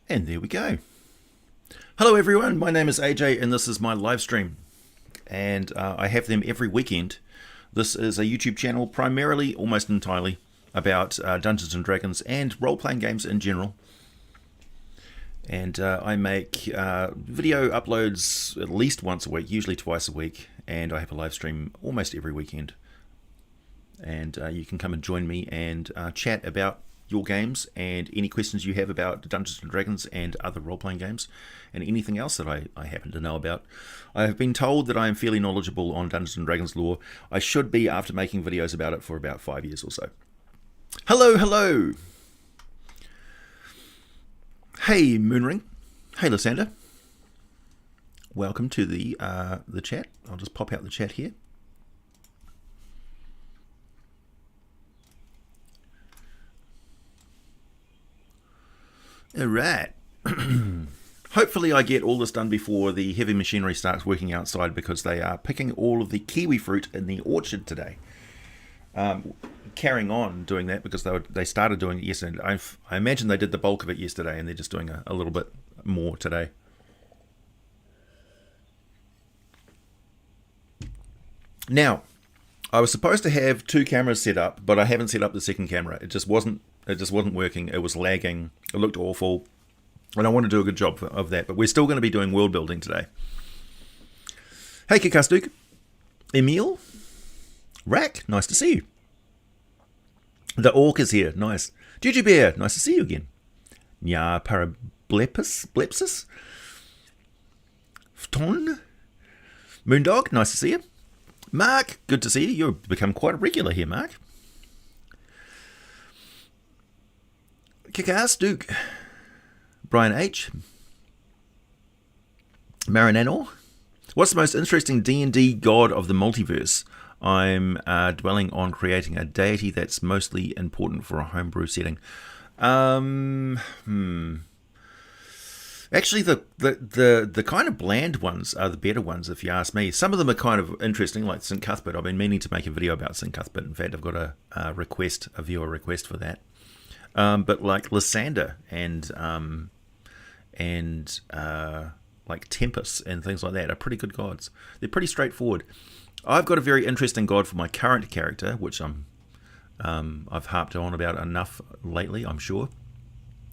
And there we go. Hello everyone, my name is AJ and this is my live stream. And I have them every weekend. This is a YouTube channel primarily, almost entirely, about Dungeons and Dragons and role-playing games in general. And I make video uploads at least once a week, usually twice a week. And I have a live stream almost every weekend. And you can come and join me and chat about your games and any questions you have about Dungeons and Dragons and other role-playing games and anything else that I happen to know about. I have been told that I am fairly knowledgeable on Dungeons and Dragons lore. I should be after making videos about it for about 5 years or so. Hello, hello! Hey, Moonring. Hey, Lysander. Welcome to the chat. I'll just pop out the chat here. Alright. Hopefully I get all this done before the heavy machinery starts working outside because they are picking all of the kiwi fruit in the orchard today. Carrying on doing that because they started doing it yesterday. I imagine they did the bulk of it yesterday and they're just doing a little bit more today. Now, I was supposed to have 2 cameras set up, but I haven't set up the second camera. It just wasn't working. It was lagging. It looked awful. And I want to do a good job of that. But we're still going to be doing world building today. Hey, Kikastuk. Emil. Rack, nice to see you. The Orc is here. Nice. Juju Bear, nice to see you again. Nya Parablepsis. Fton. Moondog, nice to see you. Mark, good to see you. You've become quite a regular here, Mark. Kick-ass Duke. Brian H. Marinanor. What's the most interesting D&D god of the multiverse? I'm dwelling on creating a deity that's mostly important for a homebrew setting. Actually, the kind of bland ones are the better ones, if you ask me. Some of them are kind of interesting, like St. Cuthbert. I've been meaning to make a video about St. Cuthbert. In fact, I've got a viewer request for that. But like Lysander and like Tempest and things like that are pretty good gods. They're pretty straightforward. I've got a very interesting god for my current character, which I've harped on about enough lately, I'm sure.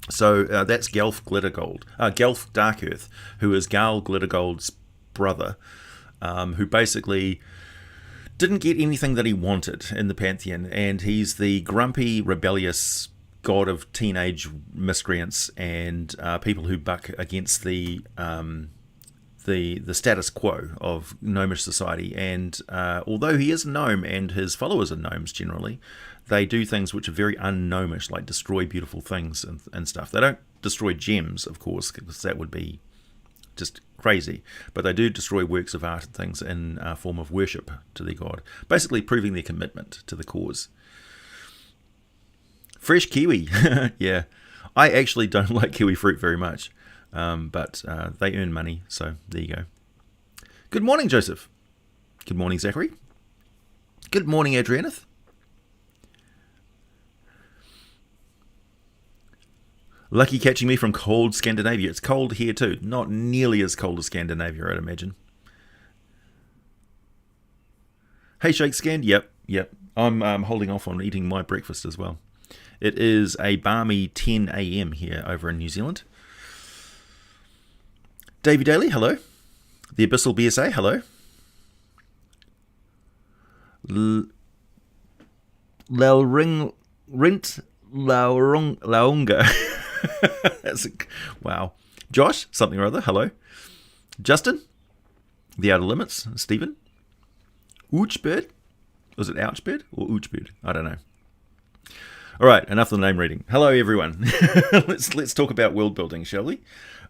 So that's Gelf Glittergold, Gelf Darkearth, who is Gal Glittergold's brother, who basically didn't get anything that he wanted in the Pantheon, and he's the grumpy, rebellious god of teenage miscreants and people who buck against the status quo of gnomish society. And although he is a gnome and his followers are gnomes generally, they do things which are very un-gnomish, like destroy beautiful things and stuff. They don't destroy gems, of course, because that would be just crazy. But they do destroy works of art and things in a form of worship to their god, basically proving their commitment to the cause. Fresh kiwi. Yeah. I actually don't like kiwi fruit very much. But they earn money, so there you go. Good morning, Joseph. Good morning, Zachary. Good morning, Adrianeth. Lucky catching me from cold Scandinavia. It's cold here too. Not nearly as cold as Scandinavia, I'd imagine. Hey, Shake Scan. Yep. I'm holding off on eating my breakfast as well. It is a balmy 10 a.m. here over in New Zealand. Davey Daly, hello. The Abyssal BSA, hello. Launga. Wow. Josh, something or other, hello. Justin, The Outer Limits, Stephen. Ouchbird. Was it Ouchbird or Ouchbird? I don't know. All right, enough of the name reading. Hello, everyone. Let's talk about world building, shall we?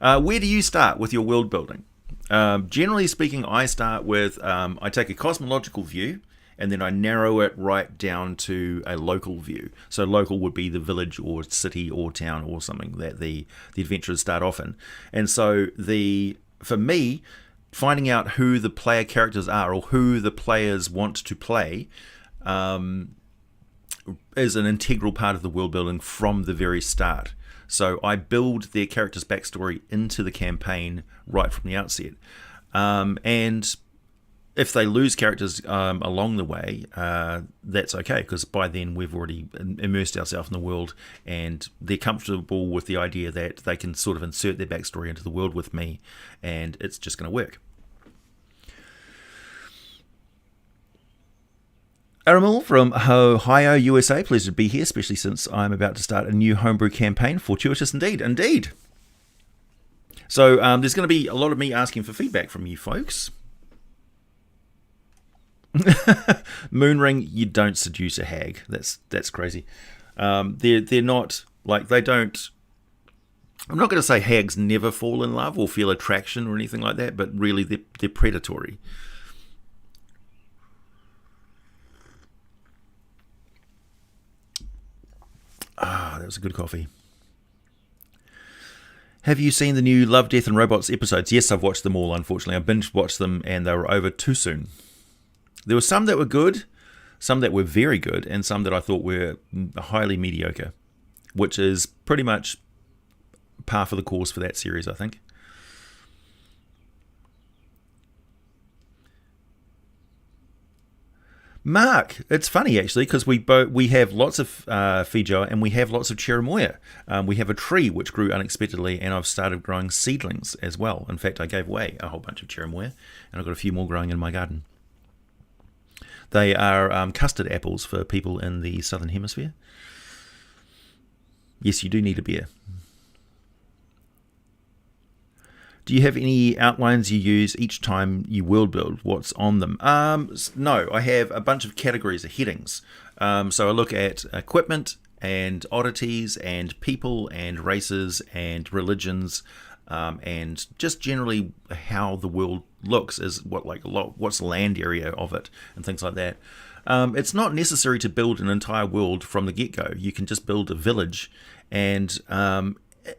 Where do you start with your world building? Generally speaking, I start with, I take a cosmological view, and then I narrow it right down to a local view. So local would be the village or city or town or something that the adventurers start off in. And so for me, finding out who the player characters are or who the players want to play is an integral part of the world building from the very start. So I build their character's backstory into the campaign right from the outset. And if they lose characters along the way, that's okay, because by then we've already immersed ourselves in the world, and they're comfortable with the idea that they can sort of insert their backstory into the world with me, and it's just going to work. Aramil from Ohio, USA. Pleasure to be here, especially since I'm about to start a new homebrew campaign. Fortuitous indeed. Indeed. So there's going to be a lot of me asking for feedback from you folks. Moonring, you don't seduce a hag. That's crazy. They're not, like, they don't... I'm not going to say hags never fall in love or feel attraction or anything like that, but really they're predatory. That was a good coffee. Have you seen the new Love, Death and Robots episodes? Yes, I've watched them all, unfortunately. I binge watched them and they were over too soon. There were some that were good, some that were very good, and some that I thought were highly mediocre, which is pretty much par for the course for that series, I think. Mark, it's funny actually, because we have lots of Fijoa and we have lots of Cherimoya. We have a tree which grew unexpectedly, and I've started growing seedlings as well. In fact, I gave away a whole bunch of Cherimoya, and I've got a few more growing in my garden. They are custard apples for people in the southern hemisphere. Yes, you do need a beer. Do you have any outlines you use each time you world build? What's on them? No, I have a bunch of categories of headings. So I look at equipment and oddities and people and races and religions, and just generally how the world looks, is what's the land area of it and things like that. It's not necessary to build an entire world from the get-go. You can just build a village, and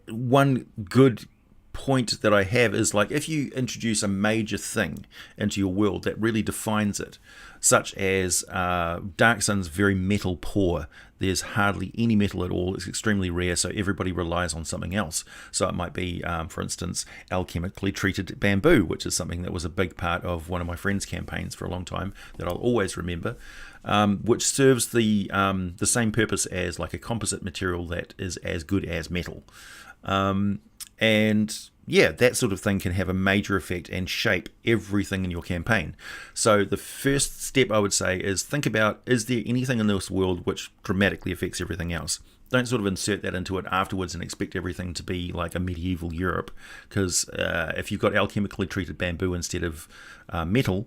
one good point that I have is, like, if you introduce a major thing into your world that really defines it, such as Dark Sun's very metal poor. There's hardly any metal at all. It's extremely rare, so everybody relies on something else. So it might be, for instance, alchemically treated bamboo, which is something that was a big part of one of my friends' campaigns for a long time that I'll always remember, which serves the same purpose as like a composite material that is as good as metal. And yeah, that sort of thing can have a major effect and shape everything in your campaign. So the first step I would say is think about, is there anything in this world which dramatically affects everything else? Don't sort of insert that into it afterwards and expect everything to be like a medieval Europe, because if you've got alchemically treated bamboo instead of metal,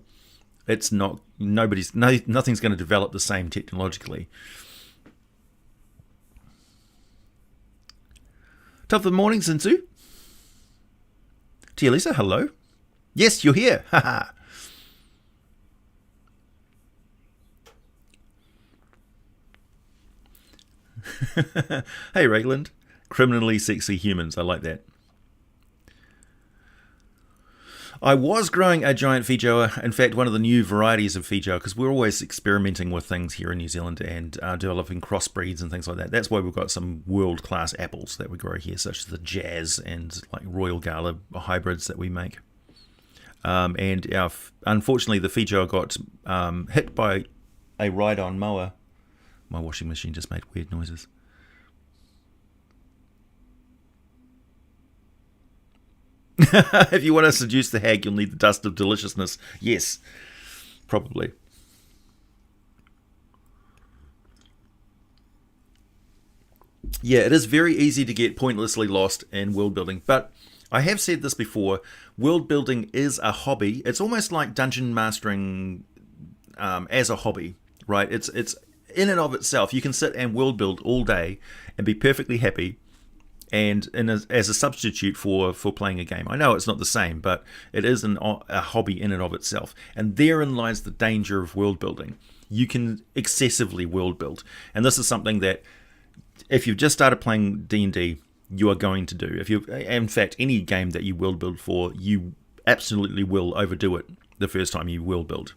it's not, nothing's going to develop the same technologically. Top of the morning, Sinsu. Tia Lisa, hello. Yes, you're here. Haha. Hey, Rayland. Criminally sexy humans. I like that. I was growing a giant Fijoa. In fact, one of the new varieties of Fijoa, because we're always experimenting with things here in New Zealand and developing crossbreeds and things like that. That's why we've got some world-class apples that we grow here, such as the Jazz and like Royal Gala hybrids that we make. And unfortunately, the Fijoa got hit by a ride-on mower. My washing machine just made weird noises. If you want to seduce the hag, you'll need the dust of deliciousness. Yes, probably. Yeah, it is very easy to get pointlessly lost in world building, but I have said this before, world building is a hobby. It's almost like dungeon mastering as a hobby, right? It's in and of itself. You can sit and world build all day and be perfectly happy, and as a substitute for playing a game. I know it's not the same, but it is a hobby in and of itself. And therein lies the danger of world building. You can excessively world build. And this is something that, if you've just started playing D&D, you are going to do. If you, in fact, any game that you world build for, you absolutely will overdo it the first time you world build.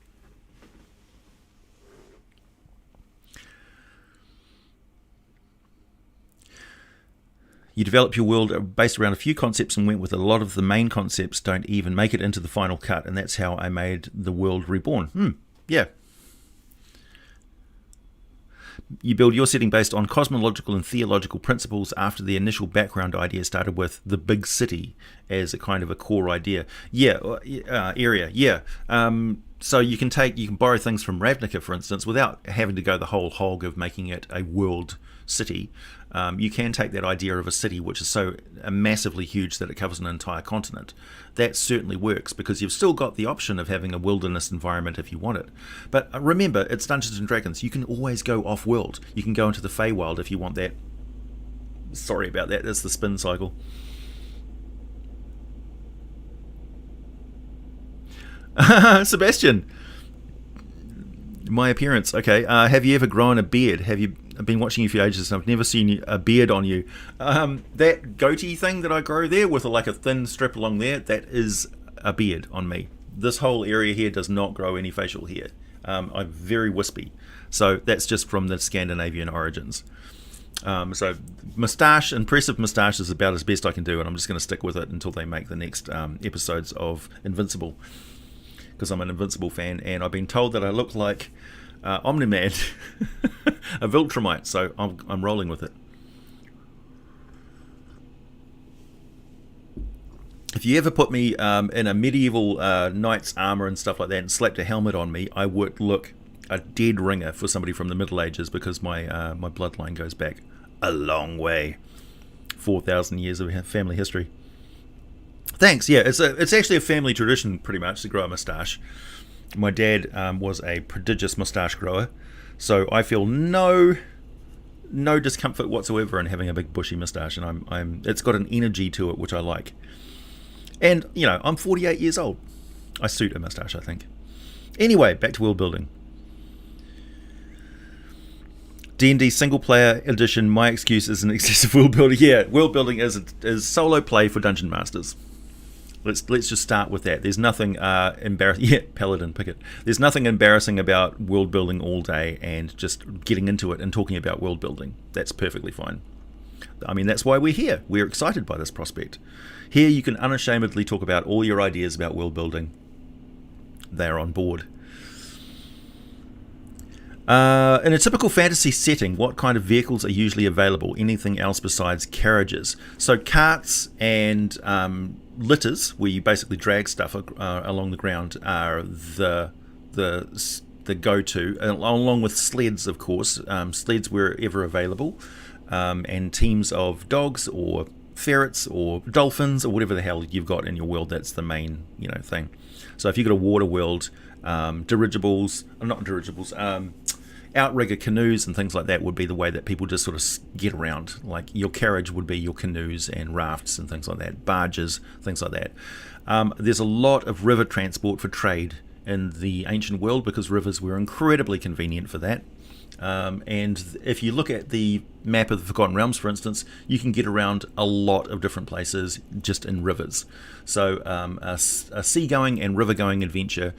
You develop your world based around a few concepts and went with a lot of the main concepts don't even make it into the final cut, and that's how I made the world reborn. Yeah. You build your setting based on cosmological and theological principles after the initial background idea started with the big city as a kind of a core idea. Area. So you can borrow things from Ravnica, for instance, without having to go the whole hog of making it a world city. You can take that idea of a city which is so massively huge that it covers an entire continent. That certainly works because you've still got the option of having a wilderness environment if you want it. But remember, it's Dungeons & Dragons. You can always go off-world. You can go into the Feywild if you want that. Sorry about that. That's the spin cycle. Sebastian, my appearance. Okay, have you ever grown a beard? I've been watching you for ages and I've never seen a beard on you. That goatee thing that I grow there with like a thin strip along there, that is a beard on me. This whole area here does not grow any facial hair. I'm very wispy. So that's just from the Scandinavian origins. So moustache, impressive moustache is about as best I can do, and I'm just going to stick with it until they make the next episodes of Invincible. Because I'm an Invincible fan, and I've been told that I look like Omni-Man, a Viltrumite, so I'm rolling with it. If you ever put me in a medieval knight's armour and stuff like that and slapped a helmet on me, I would look a dead ringer for somebody from the Middle Ages because my bloodline goes back a long way. 4,000 years of family history. Thanks. Yeah, it's actually a family tradition, pretty much, to grow a moustache. My dad was a prodigious moustache grower, so I feel no discomfort whatsoever in having a big bushy moustache, and it's got an energy to it which I like. And I'm 48 years old. I suit a moustache, I think. Anyway, back to world building. D&D single player edition. My excuse is an excessive world building. Yeah, world building is solo play for dungeon masters. Let's just start with that. There's nothing embarrassing. Yeah, Paladin Pickett. There's nothing embarrassing about world building all day and just getting into it and talking about world building. That's perfectly fine. I mean, that's why we're here. We're excited by this prospect. Here you can unashamedly talk about all your ideas about world building. They're on board. In a typical fantasy setting, what kind of vehicles are usually available? Anything else besides carriages? So carts and litters, where you basically drag stuff along the ground, are the go-to, along with sleds, of course. Sleds wherever available, and teams of dogs or ferrets or dolphins or whatever the hell you've got in your world. That's the main thing. So if you've got a water world, outrigger canoes and things like that would be the way that people just sort of get around. Like your carriage would be your canoes and rafts and things like that, barges, things like that. There's a lot of river transport for trade in the ancient world because rivers were incredibly convenient for that. And if you look at the map of the Forgotten Realms, for instance, you can get around a lot of different places just in rivers. So a seagoing and river-going adventure.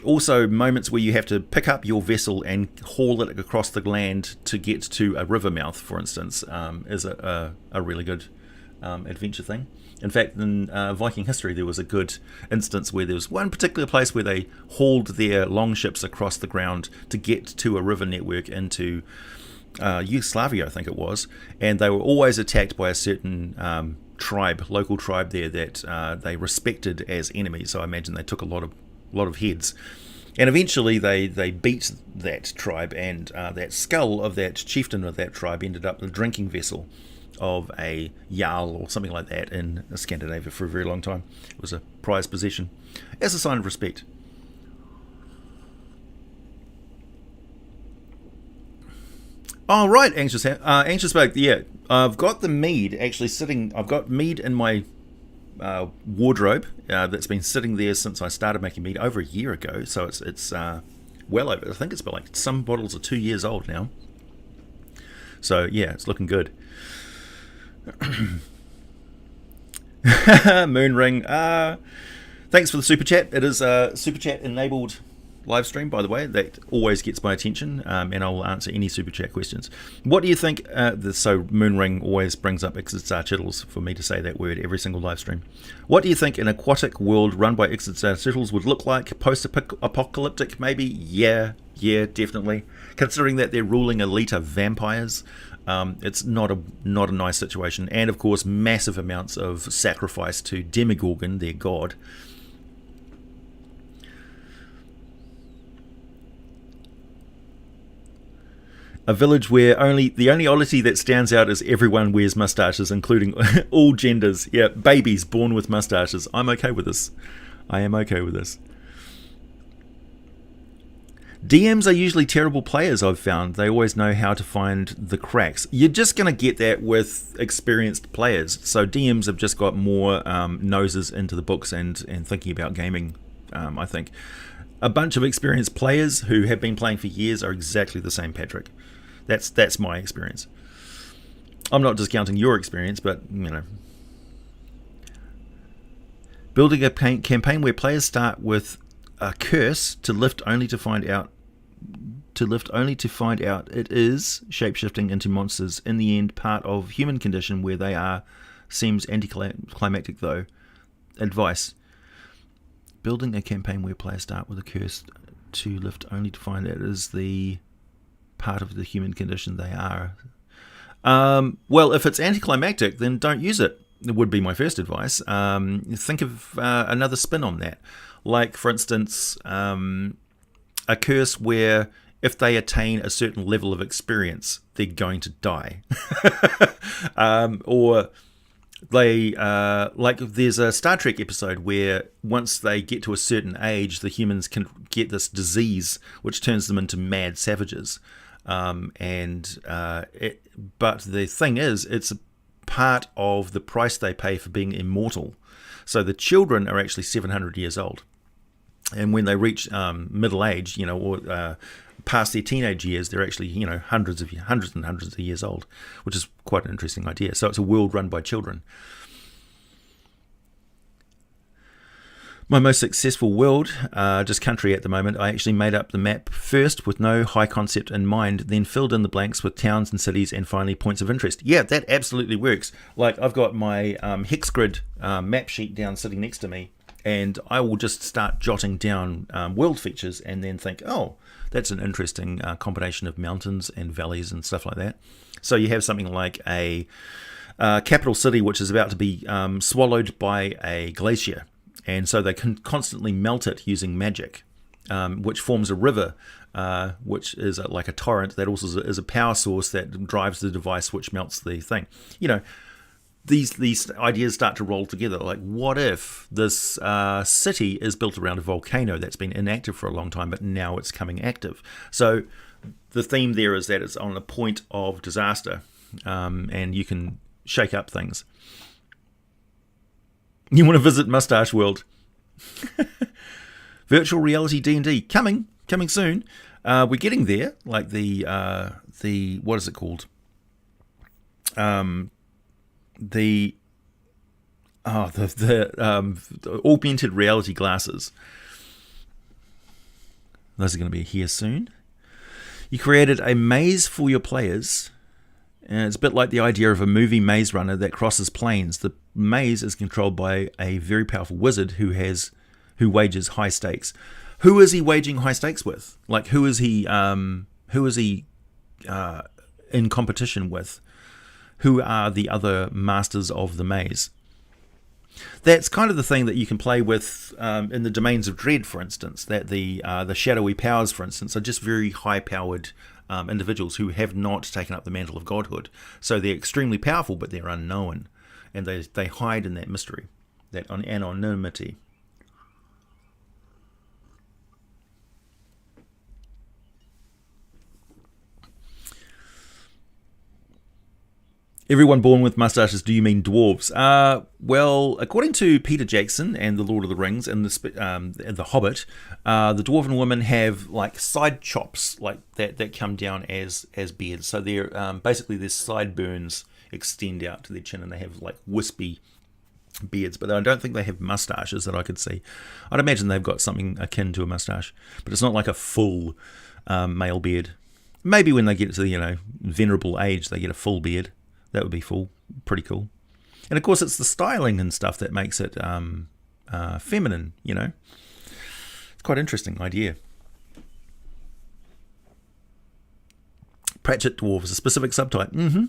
Also, moments where you have to pick up your vessel and haul it across the land to get to a river mouth, for instance, is a really good adventure thing. In fact, in Viking history, there was a good instance where there was one particular place where they hauled their longships across the ground to get to a river network into Yugoslavia, I think it was, and they were always attacked by a certain local tribe there that they respected as enemies. So I imagine they took a lot of heads. And eventually they beat that tribe, and that skull of that chieftain of that tribe ended up the drinking vessel of a jarl or something like that in Scandinavia for a very long time. It was a prized possession as a sign of respect. Oh, right, Anxious Bug. Yeah, I've got the mead actually sitting. I've got mead in my wardrobe that's been sitting there since I started making mead over a year ago. So it's well over. I think it's like some bottles are 2 years old now. So yeah, it's looking good. Moonring. Thanks for the super chat. It is super chat enabled live stream, by the way. That always gets my attention, and I'll answer any super chat questions. What do you think? So Moonring always brings up Ixodstar Chittles for me to say that word every single live stream. What do you think an aquatic world run by Ixodstar Chittles would look like? Post-apocalyptic, maybe? Yeah, definitely. Considering that they're ruling elite vampires, it's not a nice situation. And of course, massive amounts of sacrifice to Demogorgon, their god. A village where the only oddity that stands out is everyone wears mustaches, including all genders. Yeah, babies born with mustaches. I'm okay with this. I am okay with this. DMs are usually terrible players, I've found. They always know how to find the cracks. You're just going to get that with experienced players. So DMs have just got more noses into the books and thinking about gaming, I think. A bunch of experienced players who have been playing for years are exactly the same, Patrick. That's my experience. I'm not discounting your experience, but, you know. Building a campaign where players start with a curse to lift only to find out it is shapeshifting into monsters. In the end, part of human condition where they are seems anticlimactic though. Advice. Building a campaign where players start with a curse to lift only to find it is the part of the human condition they are. Well, if it's anticlimactic, then don't use it. It would be my first advice. Think of another spin on that. Like, for instance, a curse where if they attain a certain level of experience, they're going to die. Or they, like there's a Star Trek episode where once they get to a certain age, the humans can get this disease which turns them into mad savages. But the thing is, it's a part of the price they pay for being immortal. So the children are actually 700 years old. And when they reach middle age, or past their teenage years, they're actually, hundreds and hundreds of years old, which is quite an interesting idea. So it's a world run by children. My most successful world, just country at the moment, I actually made up the map first with no high concept in mind, then filled in the blanks with towns and cities and finally points of interest. Yeah, that absolutely works. Like, I've got my hex grid map sheet down sitting next to me, and I will just start jotting down world features and then think, oh, that's an interesting combination of mountains and valleys and stuff like that. So you have something like a capital city which is about to be swallowed by a glacier. And so they can constantly melt it using magic, which forms a river, which is like a torrent that also is a power source that drives the device which melts the thing. These ideas start to roll together. Like, what if this city is built around a volcano that's been inactive for a long time, but now it's coming active? So the theme there is that it's on a point of disaster, and you can shake up things. You want to visit Mustache World? Virtual reality D&D coming soon. We're getting there. Like the what is it called? The augmented reality glasses. Those are going to be here soon. You created a maze for your players. And it's a bit like the idea of a movie maze runner that crosses planes. The maze is controlled by a very powerful wizard who wages high stakes. Who is he waging high stakes with? Like, who is he in competition with? Who are the other masters of the maze? That's kind of the thing that you can play with in the domains of dread, for instance. That the shadowy powers, for instance, are just very high-powered individuals who have not taken up the mantle of godhood. So they're extremely powerful, but they're unknown. And they hide in that mystery, that anonymity. Everyone born with mustaches, do you mean dwarves? Well, according to Peter Jackson and the Lord of the Rings and the Hobbit, the dwarven women have like side chops like that come down as beards. So they're basically their sideburns extend out to their chin, and they have like wispy beards, but I don't think they have mustaches that I could see. I'd imagine they've got something akin to a mustache, but it's not like a full male beard. Maybe when they get to the venerable age, they get a full beard. That would be pretty cool. And of course, it's the styling and stuff that makes it feminine. It's quite an interesting idea. Pratchett dwarves, a specific subtype. Mm-hmm.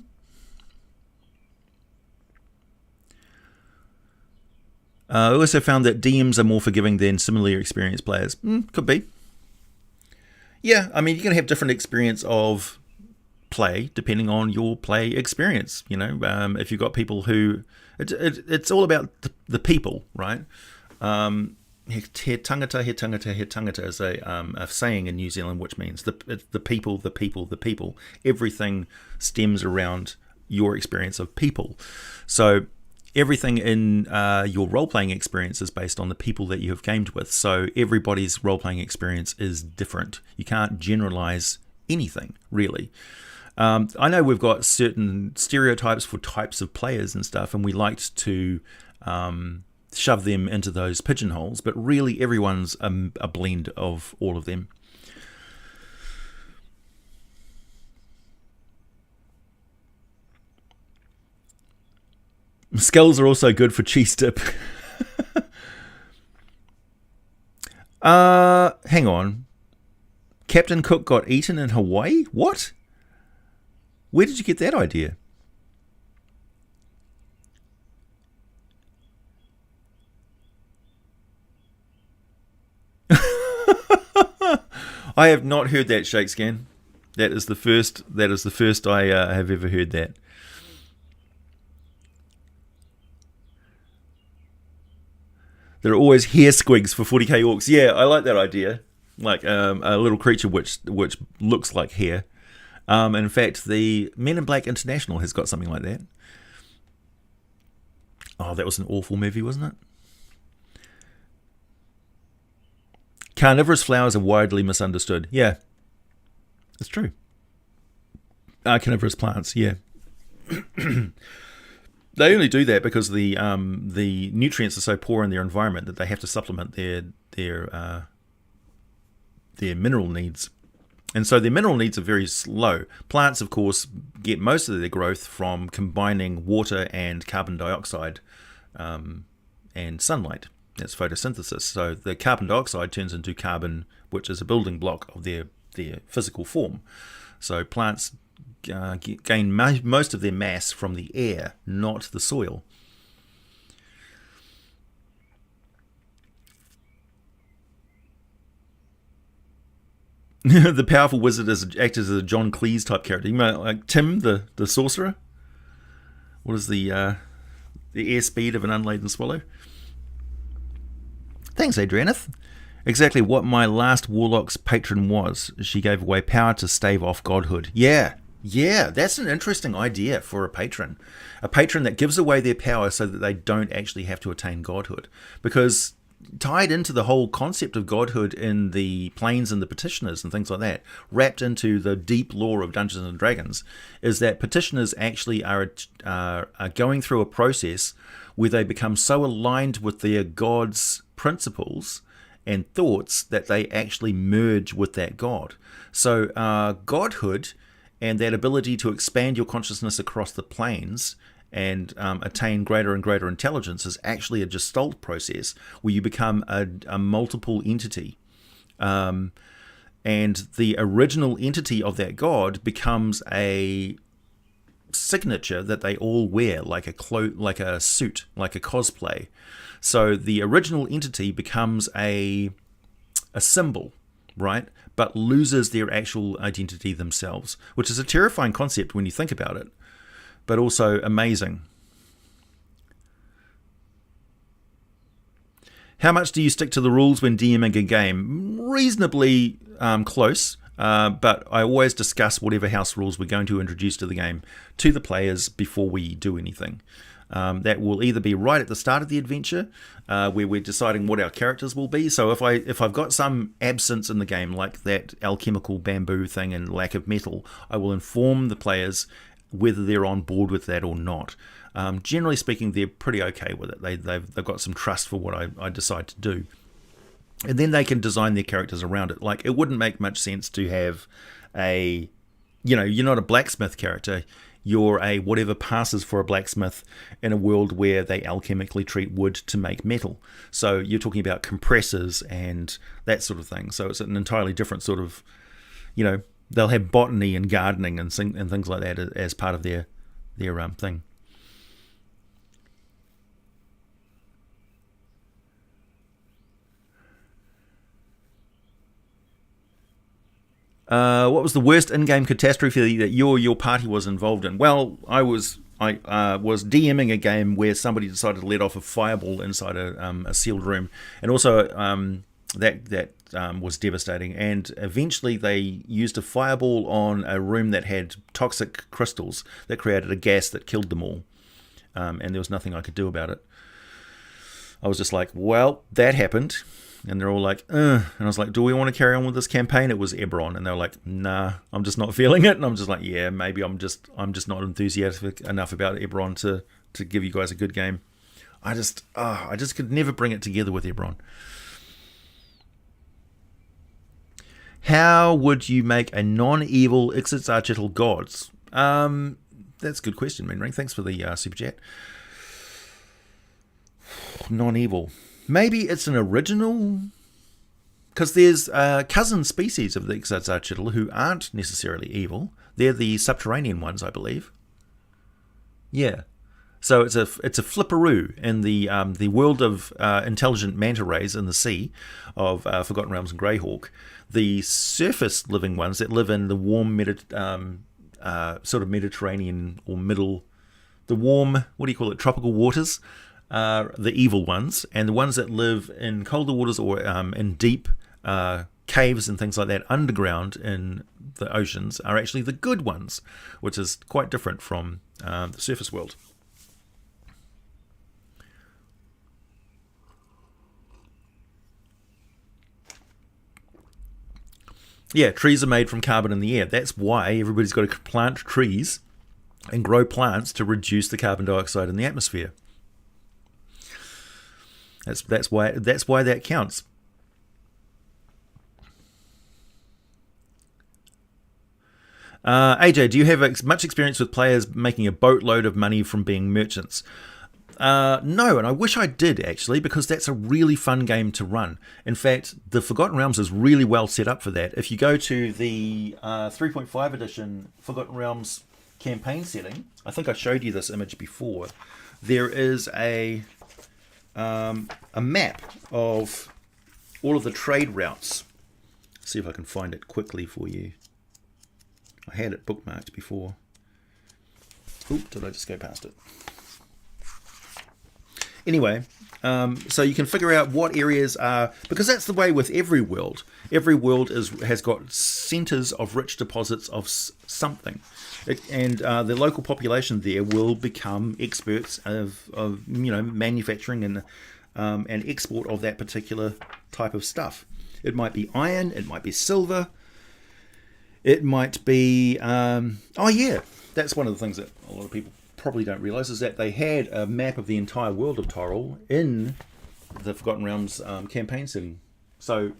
I also found that DMs are more forgiving than similarly experienced players. Could be. Yeah, I mean, you're going to have different experience of play depending on your play experience. If you've got people who... It's all about the people, right? He tangata is a saying in New Zealand, which means the people. Everything stems around your experience of people. So everything in your role-playing experience is based on the people that you have gamed with. So everybody's role-playing experience is different. You can't generalize anything, really. I know we've got certain stereotypes for types of players and stuff, and we liked to shove them into those pigeonholes, but really everyone's a blend of all of them. Skulls are also good for cheese dip. Hang on. Captain Cook got eaten in Hawaii? What? Where did you get that idea? I have not heard that, Shakescan. That is the first I have ever heard that. There are always hair squigs for 40k orcs. Yeah, I like that idea. Like a little creature which looks like hair. In fact, the Men in Black International has got something like that. Oh, that was an awful movie, wasn't it? Carnivorous flowers are widely misunderstood. Yeah, it's true. Carnivorous plants, yeah. They only do that because the nutrients are so poor in their environment that they have to supplement their mineral needs. And so their mineral needs are very slow. Plants, of course, get most of their growth from combining water and carbon dioxide and sunlight. That's photosynthesis. So the carbon dioxide turns into carbon, which is a building block of their physical form. So plants gain most of their mass from the air, not the soil. The powerful wizard acts as a John Cleese type character. You know, like Tim the sorcerer. What is the airspeed of an unladen swallow? Thanks, Adrianeth. Exactly what my last warlock's patron was. She gave away power to stave off godhood. Yeah, that's an interesting idea for a patron. A patron that gives away their power so that they don't actually have to attain godhood. Because tied into the whole concept of godhood in the planes and the petitioners and things like that, wrapped into the deep lore of Dungeons and Dragons, is that petitioners actually are going through a process where they become so aligned with their god's principles and thoughts that they actually merge with that god. So godhood and that ability to expand your consciousness across the planes and attain greater and greater intelligence is actually a gestalt process where you become a multiple entity. And the original entity of that god becomes a signature that they all wear, like a suit, like a cosplay. So the original entity becomes a symbol, right? But loses their actual identity themselves, which is a terrifying concept when you think about it, but also amazing. How much do you stick to the rules when DMing a game? Reasonably close, but I always discuss whatever house rules we're going to introduce to the game to the players before we do anything. That will either be right at the start of the adventure, where we're deciding what our characters will be. So if I've got some absence in the game, like that alchemical bamboo thing and lack of metal, I will inform the players whether they're on board with that or not. Generally speaking, they're pretty okay with it. They've got some trust for what I decide to do. And then they can design their characters around it. Like, it wouldn't make much sense to have you're not a blacksmith character. You're a whatever passes for a blacksmith in a world where they alchemically treat wood to make metal. So you're talking about compressors and that sort of thing. So it's an entirely different sort of, they'll have botany and gardening and things like that as part of their thing. What was the worst in-game catastrophe that your party was involved in? Well, I was DMing a game where somebody decided to let off a fireball inside a sealed room, and also that was devastating. And eventually, they used a fireball on a room that had toxic crystals that created a gas that killed them all, and there was nothing I could do about it. I was just like, well, that happened. And they're all like, ugh. And I was like, do we want to carry on with this campaign? It was Eberron. And they were like, nah, I'm just not feeling it. And I'm just like, yeah, maybe I'm just not enthusiastic enough about Eberron to give you guys a good game. I just could never bring it together with Eberron. How would you make a non-evil Ixatzarchitl gods? That's a good question, Minring. Thanks for the super chat. Non-evil. Maybe it's an original, because there's cousin species of the Ixatzarchitl who aren't necessarily evil. They're the subterranean ones, I believe. Yeah. So it's a flipperoo in the world of intelligent manta rays in the sea of Forgotten Realms and Greyhawk. The surface living ones that live in the warm sort of Mediterranean or the warm, tropical waters, the evil ones, and the ones that live in colder waters or in deep caves and things like that underground in the oceans are actually the good ones, which is quite different from the surface world. Yeah, trees are made from carbon in the air. That's why everybody's got to plant trees and grow plants to reduce the carbon dioxide in the atmosphere. That's why that counts. AJ, do you have much experience with players making a boatload of money from being merchants? No, and I wish I did, actually, because that's a really fun game to run. In fact, the Forgotten Realms is really well set up for that. If you go to the 3.5 edition Forgotten Realms campaign setting, I think I showed you this image before, there is a map of all of the trade routes. See if I can find it quickly for you. I had it bookmarked before. Oop, did I just go past it? Anyway, so you can figure out what areas are, because that's the way with every world. Every world has got centres of rich deposits of something. And the local population there will become experts of manufacturing and export of that particular type of stuff. It might be iron, it might be silver, it might be that's one of the things that a lot of people probably don't realise, is that they had a map of the entire world of Toril in the Forgotten Realms campaign setting. So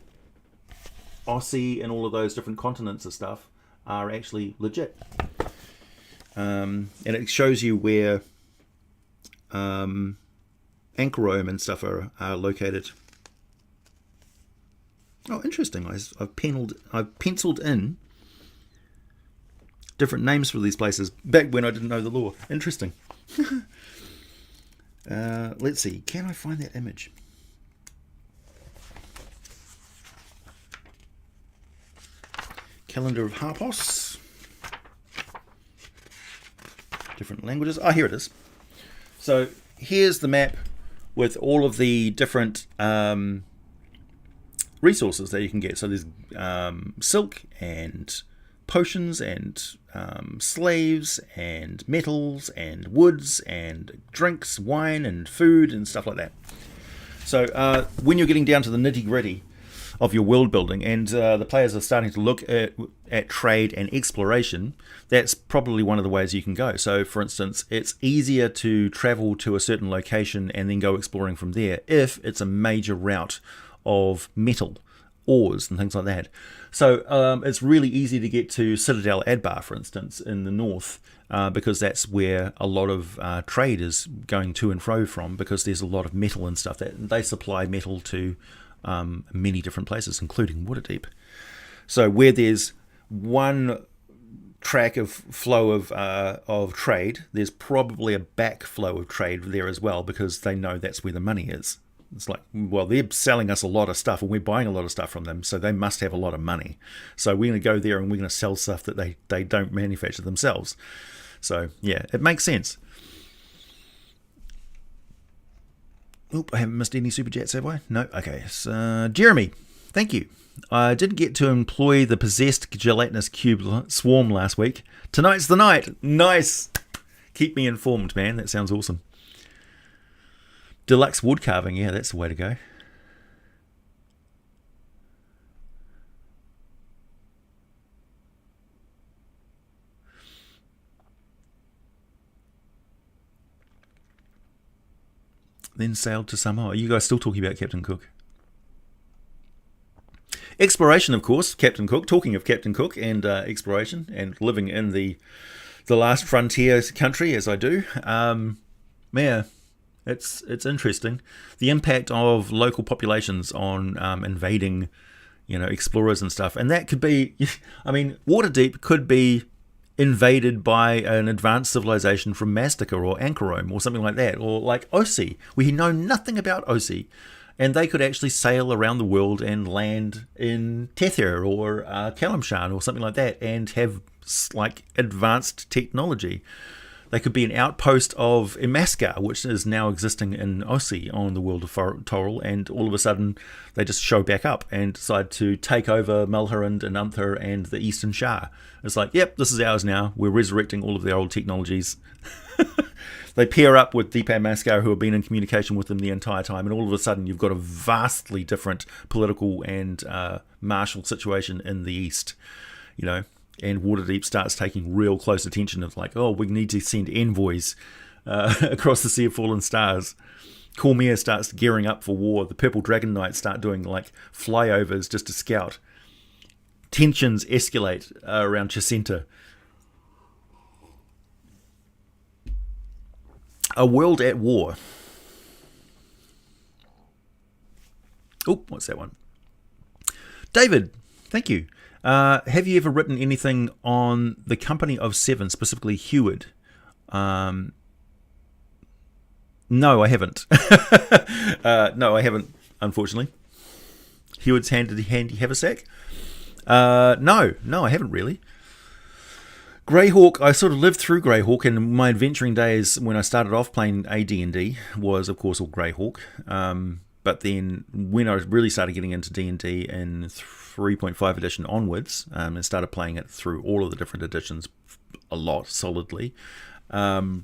Aussie and all of those different continents and stuff are actually legit. And it shows you where Anchorome and stuff are located. Oh, interesting. I've penciled in different names for these places back when I didn't know the lore. Interesting. Let's see. Can I find that image? Calendar of Harpos. Different languages. Oh, here it is. So here's the map with all of the different resources that you can get. So there's silk and potions and slaves and metals and woods and drinks, wine and food and stuff like that. So when you're getting down to the nitty gritty of your world building, and the players are starting to look at trade and exploration, that's probably one of the ways you can go. So, for instance, it's easier to travel to a certain location and then go exploring from there if it's a major route of metal, ores, and things like that. So it's really easy to get to Citadel Adbar, for instance, in the north, because that's where a lot of trade is going to and fro from, because there's a lot of metal and stuff. That they supply metal to many different places, including Waterdeep. So where there's one track of flow of trade, there's probably a backflow of trade there as well, because they know that's where the money is. It's like, well, they're selling us a lot of stuff and we're buying a lot of stuff from them, so they must have a lot of money. So we're going to go there and we're going to sell stuff that they don't manufacture themselves. So, yeah, it makes sense. Oop, I haven't missed any super chats, have I? No? Okay. So, Jeremy, thank you. I didn't get to employ the possessed gelatinous cube swarm last week. Tonight's the night. Nice. Keep me informed, man. That sounds awesome. Deluxe wood carving, yeah, that's the way to go. Then sailed to Samoa. Are you guys still talking about Captain Cook? Exploration, of course, Captain Cook. Talking of Captain Cook and exploration and living in the last frontier country, as I do, yeah. It's interesting, the impact of local populations on invading, explorers and stuff, and that could be, I mean, Waterdeep could be invaded by an advanced civilization from Maztica or Anchorome or something like that, or like Osi. We know nothing about Osi, and they could actually sail around the world and land in Tether or Kalimshan or something like that, and have like advanced technology. They could be an outpost of Imaskar, which is now existing in Osi on the world of Toril, and all of a sudden they just show back up and decide to take over Malharand and Unther and the Eastern Shah. It's like, yep, this is ours now. We're resurrecting all of their old technologies. They pair up with Deepak Maskar, who have been in communication with them the entire time, and all of a sudden you've got a vastly different political and martial situation in the East, And Waterdeep starts taking real close attention of like, oh, we need to send envoys across the Sea of Fallen Stars. Cormier starts gearing up for war. The Purple Dragon Knights start doing like flyovers just to scout. Tensions escalate around Chacenta. A world at war. Oh, what's that one? David, thank you. Have you ever written anything on the Company of Seven, specifically Heward? No, I haven't. No, I haven't, unfortunately. Heward's handy haversack? No, I haven't really. Greyhawk, I sort of lived through Greyhawk, and my adventuring days when I started off playing AD&D was, of course, all Greyhawk. But then when I really started getting into D&D in 3.5 edition onwards, and started playing it through all of the different editions a lot solidly, that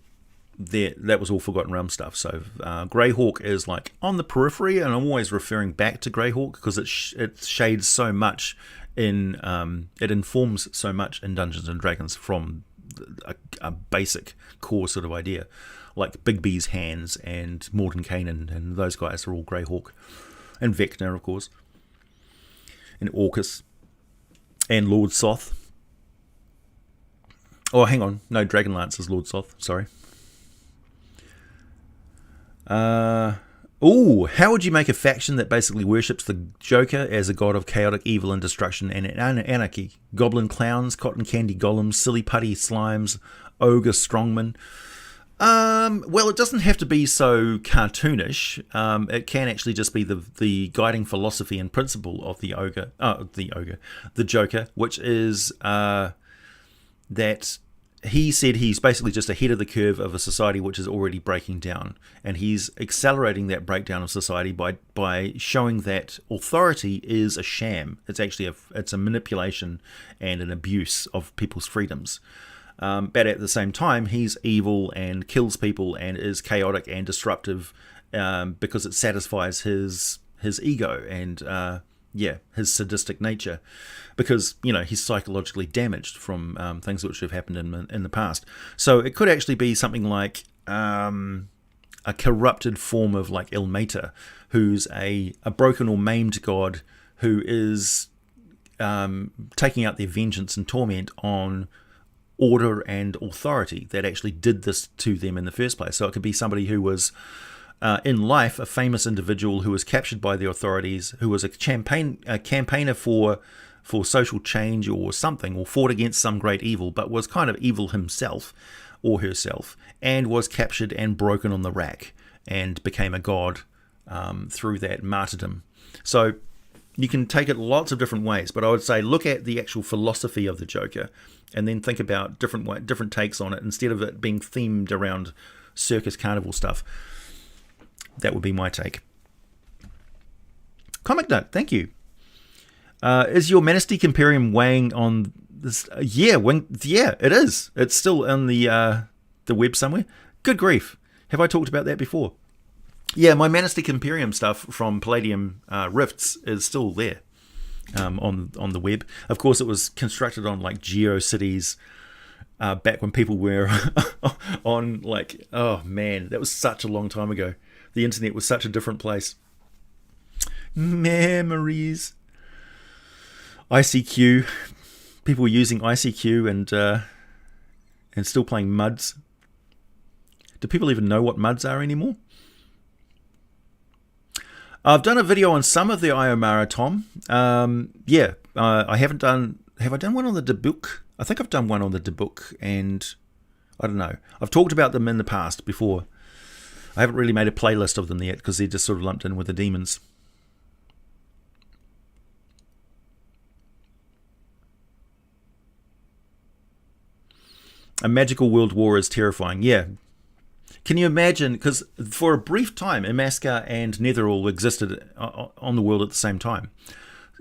was all Forgotten Realm stuff. So Greyhawk is like on the periphery, and I'm always referring back to Greyhawk because it shades so much in, it informs so much in Dungeons and Dragons from a basic core sort of idea. Like Bigby's Hands and Mordenkainen and those guys are all Greyhawk. And Vecna, of course. And Orcus. And Lord Soth. Oh, hang on. No, Dragonlance is Lord Soth. Sorry. How would you make a faction that basically worships the Joker as a god of chaotic evil and destruction and anarchy? Goblin clowns, cotton candy golems, silly putty slimes, ogre strongmen. Well, it doesn't have to be so cartoonish. It can actually just be the guiding philosophy and principle of the Joker, which is that he said he's basically just ahead of the curve of a society which is already breaking down, and he's accelerating that breakdown of society by showing that authority is a sham. It's actually it's a manipulation and an abuse of people's freedoms. But at the same time, he's evil and kills people and is chaotic and disruptive because it satisfies his ego and his sadistic nature, because he's psychologically damaged from things which have happened in the past. So it could actually be something like a corrupted form of like Ilmater, who's a broken or maimed god who is taking out their vengeance and torment on order and authority that actually did this to them in the first place. So it could be somebody who was in life a famous individual who was captured by the authorities, who was a campaigner for social change or something, or fought against some great evil, but was kind of evil himself or herself, and was captured and broken on the rack and became a god through that martyrdom. So you can take it lots of different ways, but I would say look at the actual philosophy of the Joker and then think about different takes on it instead of it being themed around circus carnival stuff. That would be my take. Comic Note, thank you. Is your Manastic Imperium weighing on this? Yeah, it is. It's still on the web somewhere. Good grief. Have I talked about that before? Yeah, my Manastic Imperium stuff from Palladium Rifts is still there on the web. Of course, it was constructed on like GeoCities back when people were on like, oh man, that was such a long time ago. The internet was such a different place. Memories. ICQ. People were using ICQ and still playing MUDs. Do people even know what MUDs are anymore? I've done a video on some of the Iomara, Tom. I haven't done... Have I done one on the Debuk? I think I've done one on the Debuk, and I don't know. I've talked about them in the past before. I haven't really made a playlist of them yet because they're just sort of lumped in with the demons. A magical world war is terrifying. Yeah. Can you imagine? Because for a brief time, Imaskar and Netherall existed on the world at the same time.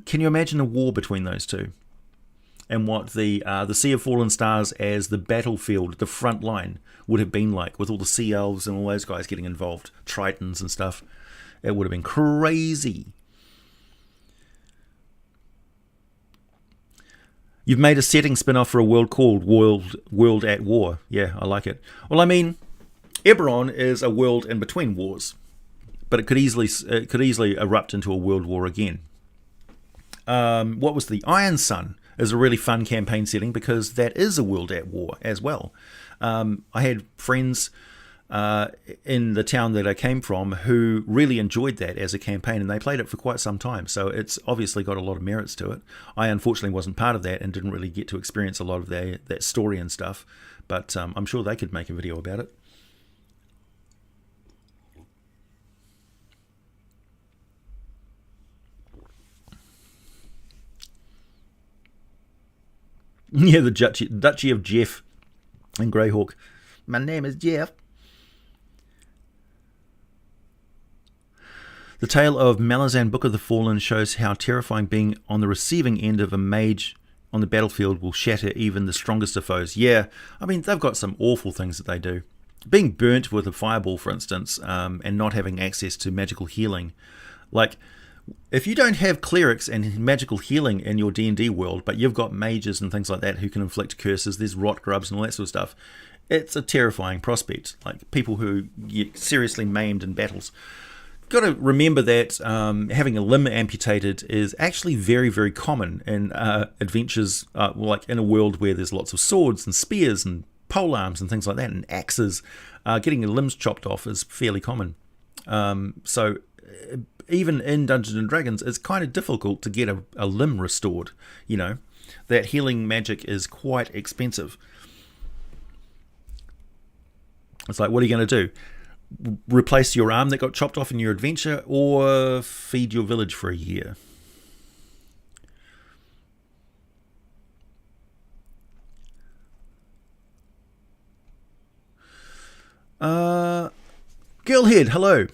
Can you imagine a war between those two? And what the Sea of Fallen Stars as the battlefield, the front line, would have been like, with all the sea elves and all those guys getting involved, Tritons and stuff. It would have been crazy. You've made a setting spin-off for a world called World at War. Yeah, I like it. Well, I mean, Eberron is a world in between wars, but it could easily erupt into a world war again. What was the Iron Sun? Is a really fun campaign setting because that is a world at war as well. I had friends in the town that I came from who really enjoyed that as a campaign, and they played it for quite some time. So it's obviously got a lot of merits to it. I unfortunately wasn't part of that and didn't really get to experience a lot of that story and stuff, but I'm sure they could make a video about it. Yeah, the Duchy of Jeff and Greyhawk. My name is Jeff. The tale of Malazan, Book of the Fallen, shows how terrifying being on the receiving end of a mage on the battlefield will shatter even the strongest of foes. Yeah, I mean, they've got some awful things that they do. Being burnt with a fireball, for instance, and not having access to magical healing. Like, if you don't have clerics and magical healing in your D&D world, but you've got mages and things like that who can inflict curses, there's rot grubs and all that sort of stuff, it's a terrifying prospect. Like, people who get seriously maimed in battles. Got to remember that having a limb amputated is actually very, very common in adventures, like in a world where there's lots of swords and spears and polearms and things like that, and axes. Getting your limbs chopped off is fairly common. So even in Dungeons & Dragons, it's kind of difficult to get a limb restored, you know. That healing magic is quite expensive. It's like, what are you going to do? Replace your arm that got chopped off in your adventure, or feed your village for a year? Girlhead, hello.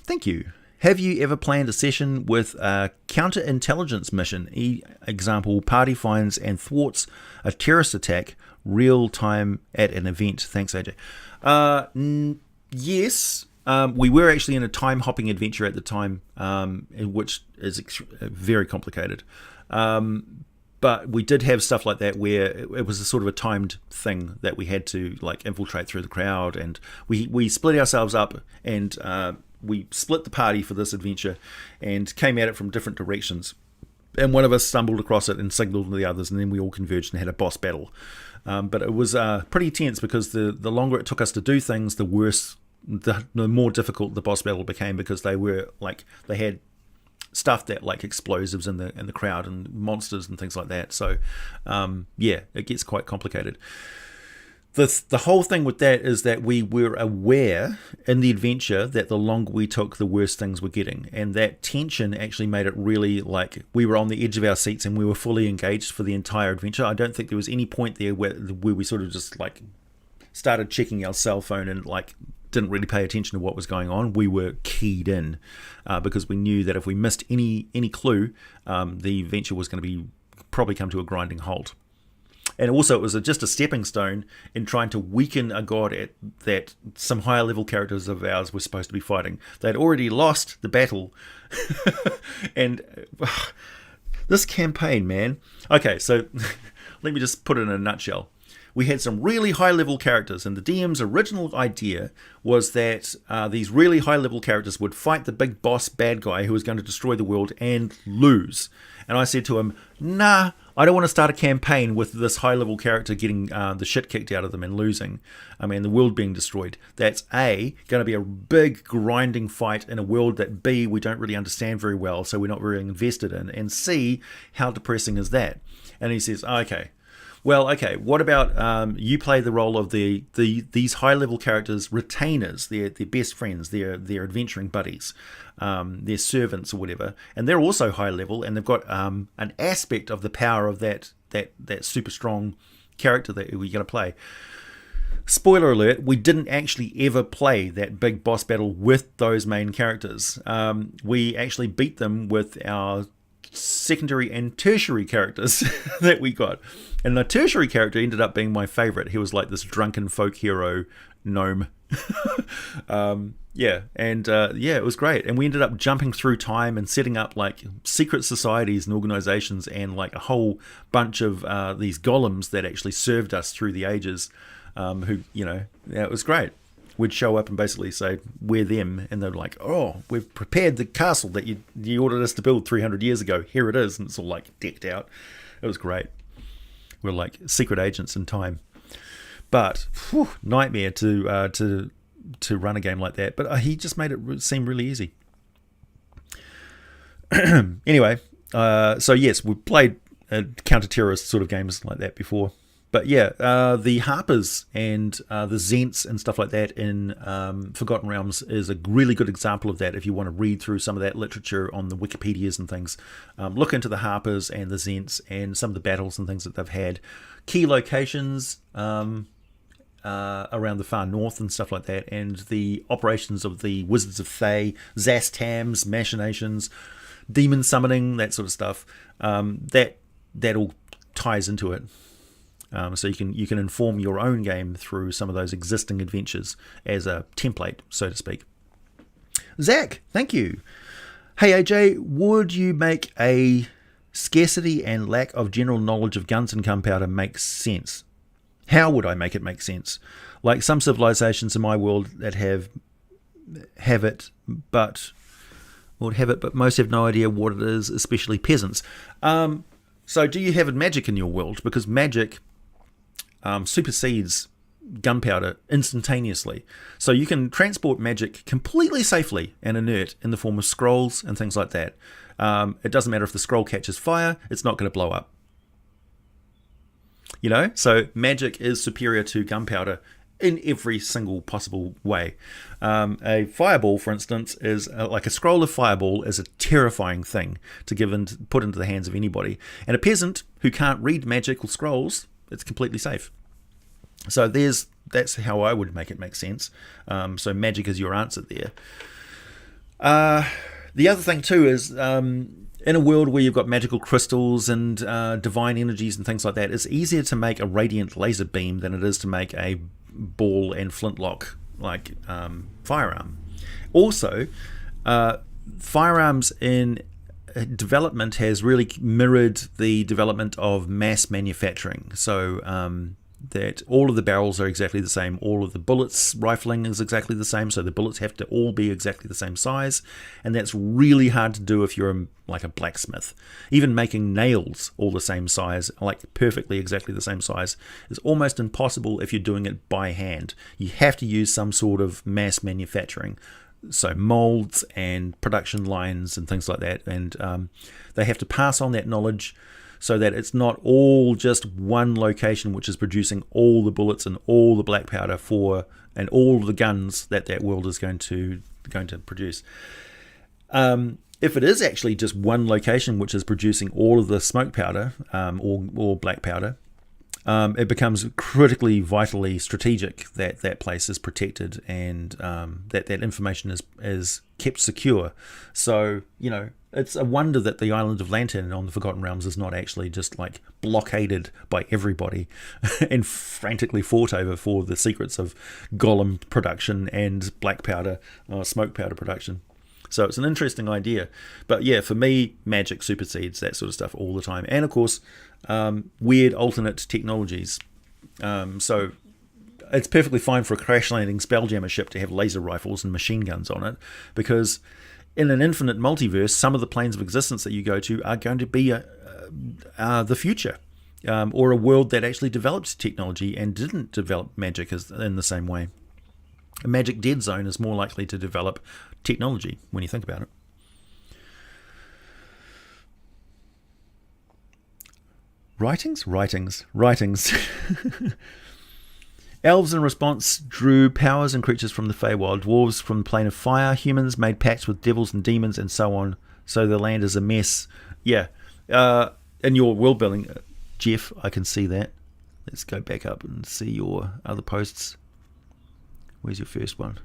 Thank you. Have you ever planned a session with a counterintelligence mission? Example, party finds and thwarts a terrorist attack real time at an event. Thanks, AJ. Yes, We were actually in a time-hopping adventure at the time, which is very complicated. But we did have stuff like that where it was a sort of a timed thing that we had to like infiltrate through the crowd, and we split ourselves up, and we split the party for this adventure and came at it from different directions. And one of us stumbled across it and signaled to the others, and then we all converged and had a boss battle. But it was pretty tense because the longer it took us to do things, the worse, the more difficult the boss battle became, because they had stuff that like explosives in the crowd and monsters and things like that. So it gets quite complicated. The whole thing with that is that we were aware in the adventure that the longer we took, the worse things were getting, and that tension actually made it really like we were on the edge of our seats and we were fully engaged for the entire adventure. I don't think there was any point there where we sort of just like started checking our cell phone and like didn't really pay attention to what was going on. We were keyed in because we knew that if we missed any clue, the adventure was going to probably come to a grinding halt. And also it was just a stepping stone in trying to weaken a god that some higher level characters of ours were supposed to be fighting. They'd already lost the battle. And this campaign, man. Okay, so let me just put it in a nutshell. We had some really high-level characters, and the DM's original idea was that these really high-level characters would fight the big boss bad guy who was going to destroy the world and lose. And I said to him, nah, I don't want to start a campaign with this high-level character getting the shit kicked out of them and losing. I mean, the world being destroyed. That's A, going to be a big grinding fight in a world that B, we don't really understand very well, so we're not really invested in. And C, how depressing is that? And he says, okay. Well, okay, what about you play the role of these high-level characters' retainers, their best friends, their adventuring buddies, their servants or whatever, and they're also high-level, and they've got an aspect of the power of that super strong character that we're going to play. Spoiler alert, we didn't actually ever play that big boss battle with those main characters. We actually beat them with our secondary and tertiary characters that we got, and the tertiary character ended up being my favorite. He was like this drunken folk hero gnome. It was great, and we ended up jumping through time and setting up like secret societies and organizations and like a whole bunch of these golems that actually served us through the ages, it was great. We'd show up and basically say, we're them, and they're like, oh, we've prepared the castle that you ordered us to build 300 years ago. Here it is, and it's all like decked out. It was great. We're like secret agents in time. But, nightmare to run a game like that. But he just made it seem really easy. Anyway, so yes, we played counter-terrorist sort of games like that before. But yeah, the Harpers and the Zents and stuff like that in Forgotten Realms is a really good example of that. If you want to read through some of that literature on the Wikipedias and things, look into the Harpers and the Zents and some of the battles and things that they've had. Key locations around the far north and stuff like that, and the operations of the Wizards of Thay, Zastams, machinations, demon summoning, that sort of stuff. That all ties into it. So you can inform your own game through some of those existing adventures as a template, so to speak. Zach, thank you. Hey AJ, would you make a scarcity and lack of general knowledge of guns and gunpowder make sense? How would I make it make sense? Like some civilizations in my world that have it, but most have no idea what it is, especially peasants. So do you have magic in your world? Because magic supersedes gunpowder instantaneously. So you can transport magic completely safely and inert in the form of scrolls and things like that. It doesn't matter if the scroll catches fire, it's not going to blow up. So magic is superior to gunpowder in every single possible way. A fireball, for instance, is like a scroll of fireball is a terrifying thing to put into the hands of anybody. And a peasant who can't read magical scrolls, it's completely safe. So that's how I would make it make sense. So magic is your answer there. The other thing too is in a world where you've got magical crystals and divine energies and things like that, it's easier to make a radiant laser beam than it is to make a ball and flintlock like firearm. Also, firearms in development has really mirrored the development of mass manufacturing. So that all of the barrels are exactly the same, all of the bullets rifling is exactly the same, so the bullets have to all be exactly the same size, and that's really hard to do if you're like a blacksmith. Even making nails all the same size, like perfectly exactly the same size, is almost impossible if you're doing it by hand. You have to use some sort of mass manufacturing, so molds and production lines and things like that, and they have to pass on that knowledge so that it's not all just one location which is producing all the bullets and all the black powder for and all the guns that world is going to produce. If it is actually just one location which is producing all of the smoke powder or black powder, it becomes critically, vitally strategic that that place is protected and that information is kept secure. So, it's a wonder that the island of Lantern on the Forgotten Realms is not actually just like blockaded by everybody and frantically fought over for the secrets of golem production and black powder, smoke powder production. So it's an interesting idea. But yeah, for me, magic supersedes that sort of stuff all the time. And of course, weird alternate technologies. So it's perfectly fine for a crash landing Spelljammer ship to have laser rifles and machine guns on it, because in an infinite multiverse, some of the planes of existence that you go to are going to be the future, or a world that actually developed technology and didn't develop magic in the same way. A magic dead zone is more likely to develop technology when you think about it. Writings. Elves in response drew powers and creatures from the Feywild, dwarves from the plane of fire, humans made pacts with devils and demons, and so on. So the land is a mess. Yeah. In your world building, Jeff, I can see that. Let's go back up and see your other posts. Where's your first one?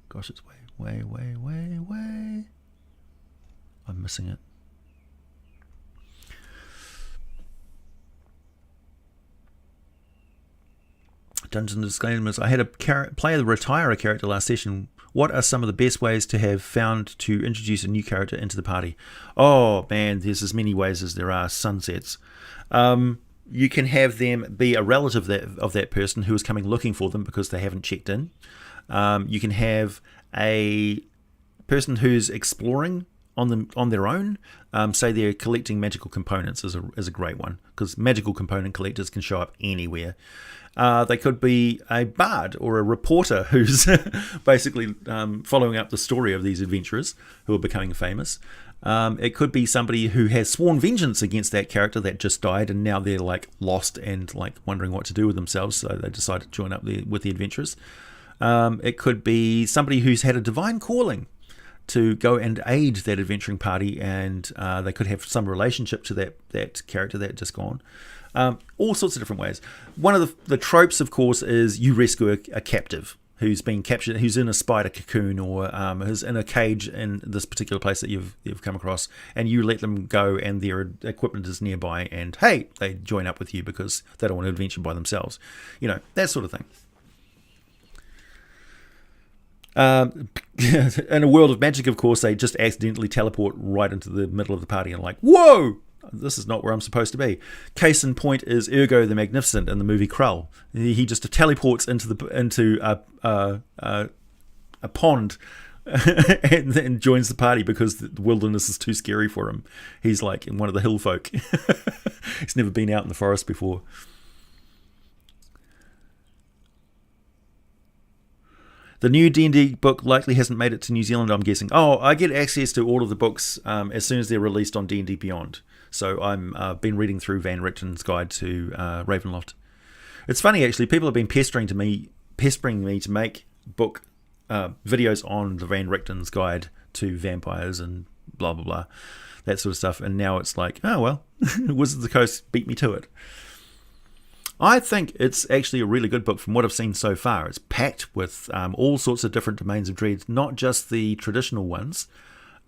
Gosh, it's way. I'm missing it. Dungeon disclaimers. I had a player retire a character last session. What are some of the best ways to have found to introduce a new character into the party? Oh man, there's as many ways as there are sunsets. You can have them be a relative of that person who is coming looking for them because they haven't checked in. You can have a person who's exploring on their own. Say they're collecting magical components is a great one, because magical component collectors can show up anywhere. They could be a bard or a reporter who's basically following up the story of these adventurers who are becoming famous. It could be somebody who has sworn vengeance against that character that just died, and now they're like lost and like wondering what to do with themselves, so they decide to join up with the adventurers. It could be somebody who's had a divine calling to go and aid that adventuring party, and they could have some relationship to that character that just gone. All sorts of different ways. One of the tropes, of course, is you rescue a captive who's been captured, who's in a spider cocoon, or who's in a cage in this particular place that you've come across, and you let them go, and their equipment is nearby, and hey, they join up with you because they don't want to adventure by themselves. That sort of thing. In a world of magic, of course, they just accidentally teleport right into the middle of the party and like, whoa, this is not where I'm supposed to be. Case in point is Ergo the Magnificent in the movie Krull. He just teleports into a pond and then joins the party because the wilderness is too scary for him. He's like one of the hill folk. He's never been out in the forest before. The new D&D book likely hasn't made it to New Zealand, I'm guessing. Oh, I get access to all of the books as soon as they're released on D&D Beyond. So I've been reading through Van Richten's guide to Ravenloft. It's funny, actually. People have been pestering me to make book videos on the Van Richten's guide to vampires and blah, blah, blah. That sort of stuff. And now it's like, oh, well, Wizards of the Coast beat me to it. I think it's actually a really good book from what I've seen so far. It's packed with all sorts of different domains of dread, not just the traditional ones.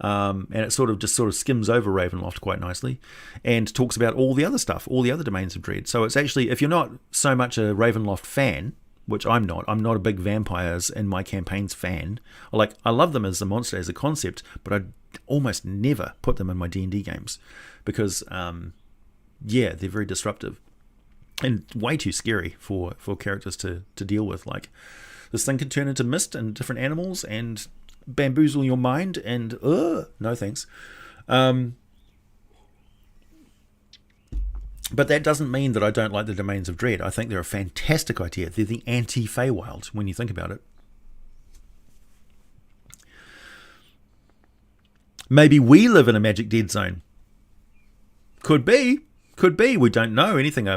and it sort of skims over Ravenloft quite nicely, and talks about all the other stuff, all the other domains of dread. So it's actually, if you're not so much a Ravenloft fan, which I'm not a big vampires in my campaigns fan. I love them as a monster, as a concept, but I almost never put them in my D&D games because, they're very disruptive and way too scary for characters to deal with. Like, this thing can turn into mist and different animals and bamboozle your mind, and no thanks. But that doesn't mean that I don't like the Domains of Dread. I think they're a fantastic idea. They're the anti-Feywild when you think about it. Maybe we live in a magic dead zone. Could be. We don't know anything.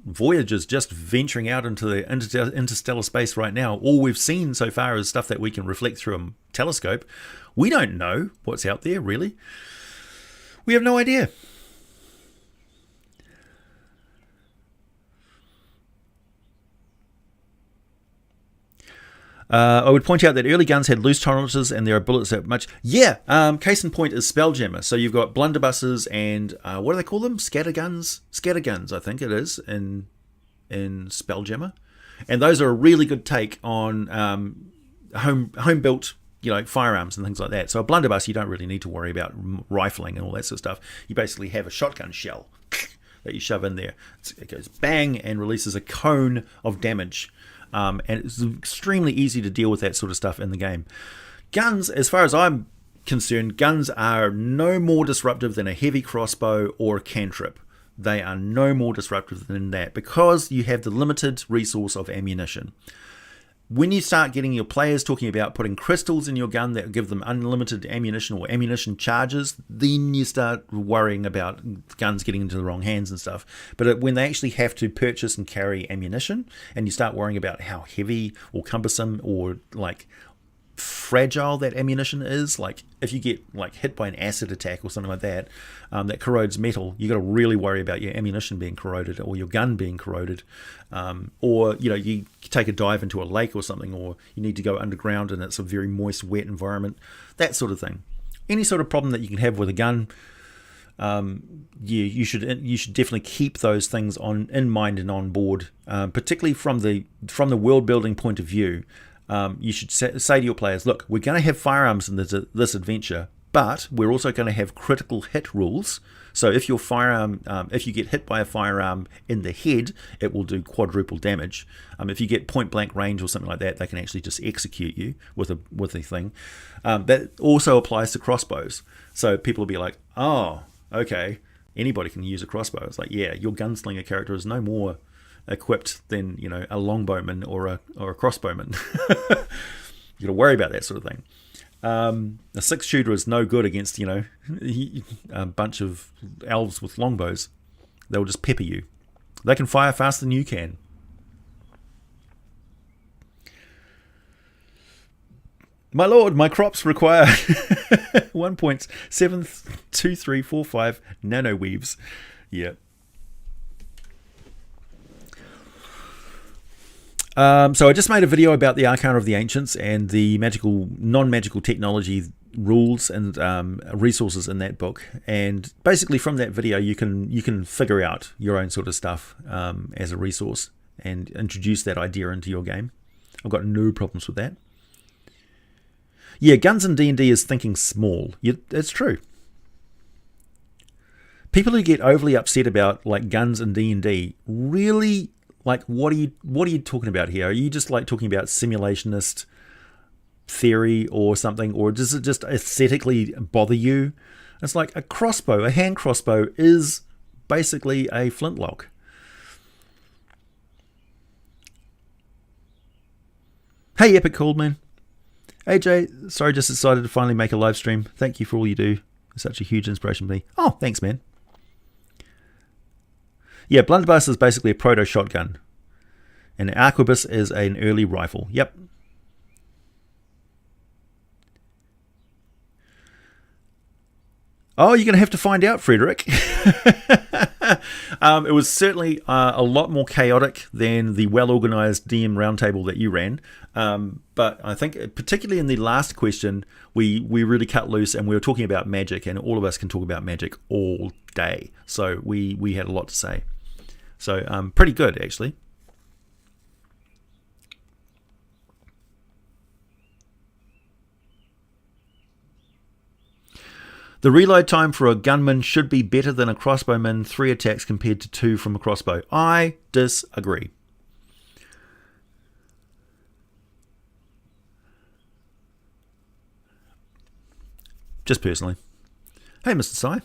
Voyager's just venturing out into the interstellar space right now. All we've seen so far is stuff that we can reflect through a telescope. We don't know what's out there, really. We have no idea. I would point out that early guns had loose tolerances and there are bullets that much... case in point is Spelljammer. So you've got blunderbusses and... what do they call them? Scatterguns? Scatterguns, I think it is, in Spelljammer. And those are a really good take on home-built firearms and things like that. So a blunderbuss, you don't really need to worry about rifling and all that sort of stuff. You basically have a shotgun shell that you shove in there. It goes bang and releases a cone of damage. And it's extremely easy to deal with that sort of stuff in the game. Guns, as far as I'm concerned, guns are no more disruptive than a heavy crossbow or a cantrip. They are no more disruptive than that because you have the limited resource of ammunition. When you start getting your players talking about putting crystals in your gun that give them unlimited ammunition or ammunition charges, then you start worrying about guns getting into the wrong hands and stuff. But when they actually have to purchase and carry ammunition, and you start worrying about how heavy or cumbersome or fragile that ammunition is, like if you get hit by an acid attack or something like that, that corrodes metal, you got to really worry about your ammunition being corroded or your gun being corroded, or you take a dive into a lake or something, or you need to go underground and it's a very moist, wet environment, that sort of thing. Any sort of problem that you can have with a gun, you should definitely keep those things in mind and on board, particularly from the world building point of view. You should say to your players, look, we're going to have firearms in this adventure, but we're also going to have critical hit rules. So if your firearm, if you get hit by a firearm in the head, it will do quadruple damage. If you get point blank range or something like that, they can actually just execute you with a thing. That also applies to crossbows. So people will be like, oh, okay, anybody can use a crossbow. It's like, yeah, your gunslinger character is no more equipped than a longbowman or a crossbowman. You got to worry about that sort of thing. A 6-shooter is no good against a bunch of elves with longbows. They'll just pepper you. They can fire faster than you can. My lord, my crops require 1.72345 nanoweaves. Yeah. So I just made a video about the Arcana of the Ancients and the non-magical technology rules and resources in that book. And basically from that video, you can figure out your own sort of stuff as a resource and introduce that idea into your game. I've got no problems with that. Yeah, guns in D&D is thinking small. It's true. People who get overly upset about guns in D&D really... what are you talking about here? Are you just talking about simulationist theory or something, or does it just aesthetically bother you? It's like a crossbow, a hand crossbow is basically a flintlock. Hey, Epic Coldman. AJ, sorry, just decided to finally make a live stream. Thank you for all you do. It's such a huge inspiration to me. Oh, thanks, man. Yeah, blunderbuss is basically a proto shotgun, and an arquebus is an early rifle. Yep. Oh, you're going to have to find out, Frederick. It was certainly a lot more chaotic than the well-organized DM roundtable that you ran. But I think particularly in the last question, we really cut loose and we were talking about magic, and all of us can talk about magic all day. So we had a lot to say. So pretty good, actually. The reload time for a gunman should be better than a crossbowman, 3 attacks compared to 2 from a crossbow. I disagree. Just personally. Hey, Mr. Sai.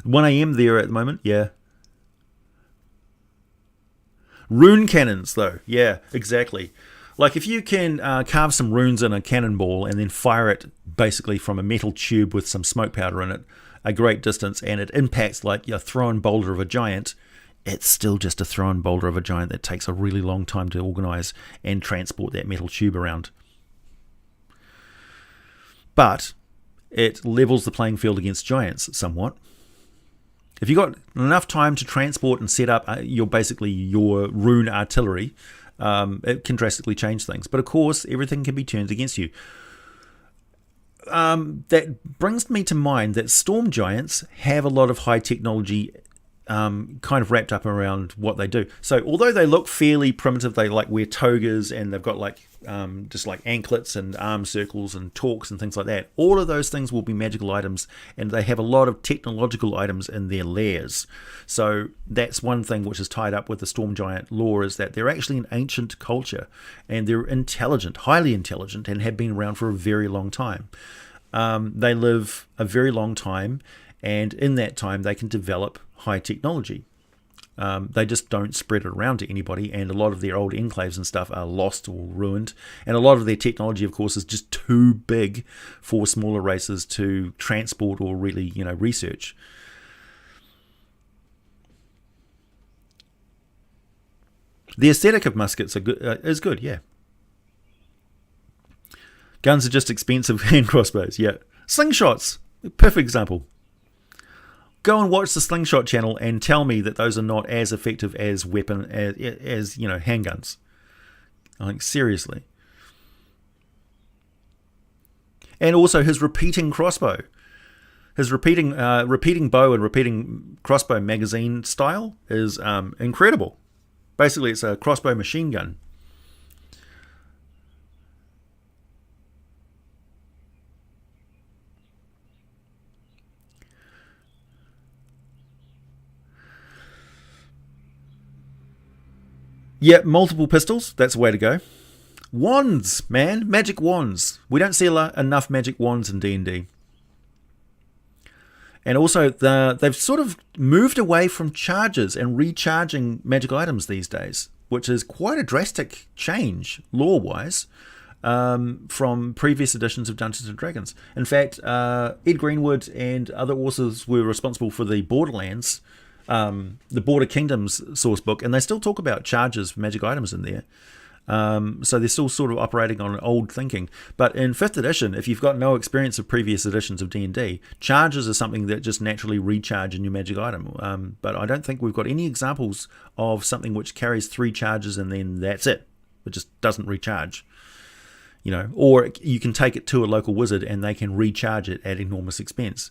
1 a.m. there at the moment, yeah. Rune cannons, though. Yeah, exactly. Like if you can carve some runes in a cannonball and then fire it basically from a metal tube with some smoke powder in it a great distance, and it impacts like a thrown boulder of a giant, it's still just a thrown boulder of a giant that takes a really long time to organize and transport that metal tube around. But it levels the playing field against giants somewhat. If you've got enough time to transport and set up your rune artillery, it can drastically change things. But of course, everything can be turned against you. That brings me to mind that storm giants have a lot of high technology kind of wrapped up around what they do. So although they look fairly primitive, they like wear togas and they've got like just like anklets and arm circles and torques and things like that. All of those things will be magical items, and they have a lot of technological items in their lairs. So that's one thing which is tied up with the storm giant lore, is that they're actually an ancient culture and they're intelligent, highly intelligent, and have been around for a very long time. They live a very long time, and in that time they can develop high technology. They just don't spread it around to anybody, and a lot of their old enclaves and stuff are lost or ruined, and a lot of their technology, of course, is just too big for smaller races to transport or really, research. The aesthetic of muskets is good, yeah. Guns are just expensive, and crossbows, yeah. Slingshots, perfect example. Go and watch the Slingshot channel and tell me that those are not as effective as handguns. Like, seriously. And also his repeating crossbow. His repeating bow and repeating crossbow magazine style is incredible. Basically, it's a crossbow machine gun. Yeah, multiple pistols. That's the way to go. Wands, man. Magic wands. We don't see enough magic wands in D&D. And also, they've sort of moved away from charges and recharging magic items these days, which is quite a drastic change, lore-wise, from previous editions of Dungeons & Dragons. In fact, Ed Greenwood and other authors were responsible for the Borderlands, the Border Kingdoms source book, and they still talk about charges for magic items in there. So they're still sort of operating on old thinking. But in 5th edition, if you've got no experience of previous editions of D&D, charges are something that just naturally recharge a new magic item. But I don't think we've got any examples of something which carries 3 charges and then that's it. It just doesn't recharge. Or you can take it to a local wizard and they can recharge it at enormous expense.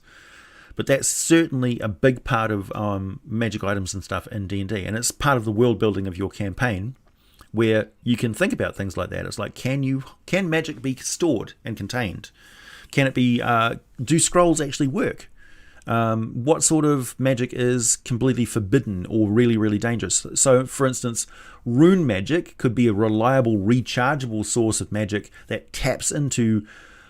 But that's certainly a big part of magic items and stuff in D&D, and it's part of the world building of your campaign, where you can think about things like that. It's like, can magic be stored and contained? Can it be? Do scrolls actually work? What sort of magic is completely forbidden or really, really dangerous? So, for instance, rune magic could be a reliable, rechargeable source of magic that taps into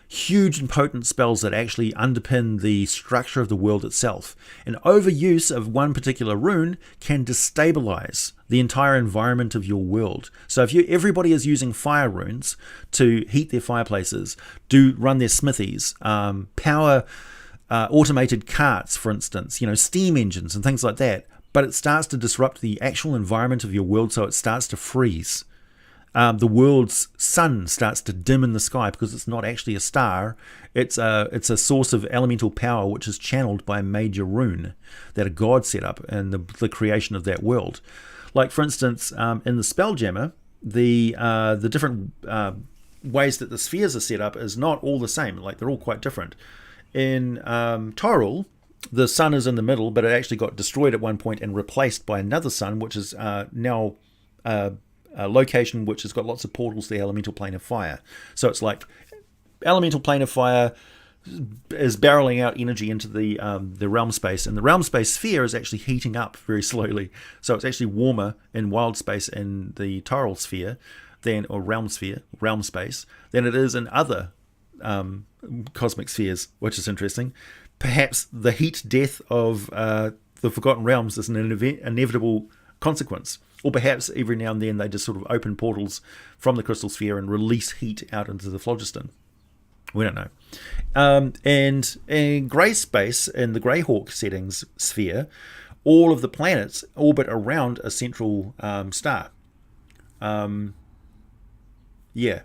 huge and potent spells that actually underpin the structure of the world itself. And overuse of one particular rune can destabilize the entire environment of your world. So if everybody is using fire runes to heat their fireplaces, run their smithies, power automated carts, for instance, steam engines and things like that, but it starts to disrupt the actual environment of your world, so it starts to freeze. The world's sun starts to dim in the sky because it's not actually a star. It's a source of elemental power which is channeled by a major rune that a god set up in the creation of that world. Like, for instance, in the Spelljammer, the different ways that the spheres are set up is not all the same. Like they're all quite different. In Tyrol, the sun is in the middle, but it actually got destroyed at one point and replaced by another sun, which is now a location which has got lots of portals to the elemental plane of fire. So it's like elemental plane of fire is barreling out energy into the realm space, and the realm space sphere is actually heating up very slowly. So it's actually warmer in wild space in the Tyrol sphere or realm space, than it is in other cosmic spheres, which is interesting. Perhaps the heat death of the Forgotten Realms is an inevitable consequence. Or perhaps every now and then they just sort of open portals from the crystal sphere and release heat out into the phlogiston. We don't know. And in grey space, in the Greyhawk settings sphere, all of the planets orbit around a central star. Yeah.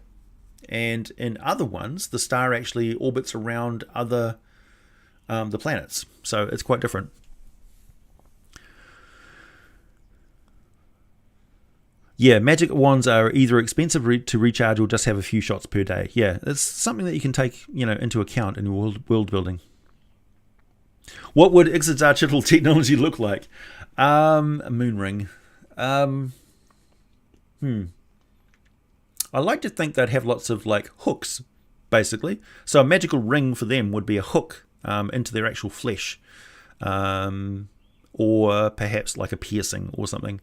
And in other ones, the star actually orbits around the planets. So it's quite different. Yeah, magic wands are either expensive to recharge or just have a few shots per day. Yeah, it's something that you can take, into account in world building. What would Ixadarchitl technology look like? A moon ring. I like to think they'd have lots of hooks, basically. So a magical ring for them would be a hook into their actual flesh, or perhaps like a piercing or something.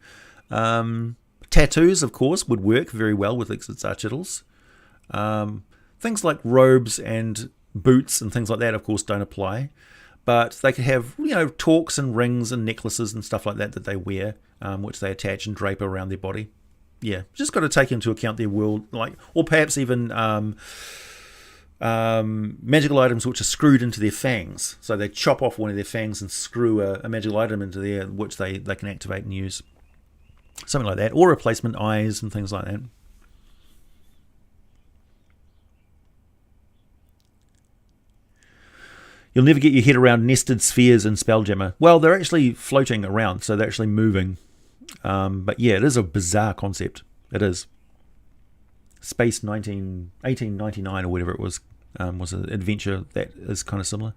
Tattoos, of course, would work very well with Ixadarchitls. Things like robes and boots and things like that, of course, don't apply. But they could have, torques and rings and necklaces and stuff like that they wear, which they attach and drape around their body. Yeah, just got to take into account their world, or perhaps even magical items which are screwed into their fangs. So they chop off one of their fangs and screw a magical item into there, which they can activate and use. Something like that, or replacement eyes and things like that. You'll never get your head around nested spheres in Spelljammer. Well, they're actually floating around, so they're actually moving. But yeah, it is a bizarre concept. It is. Space 1899 or whatever it was an adventure that is kind of similar.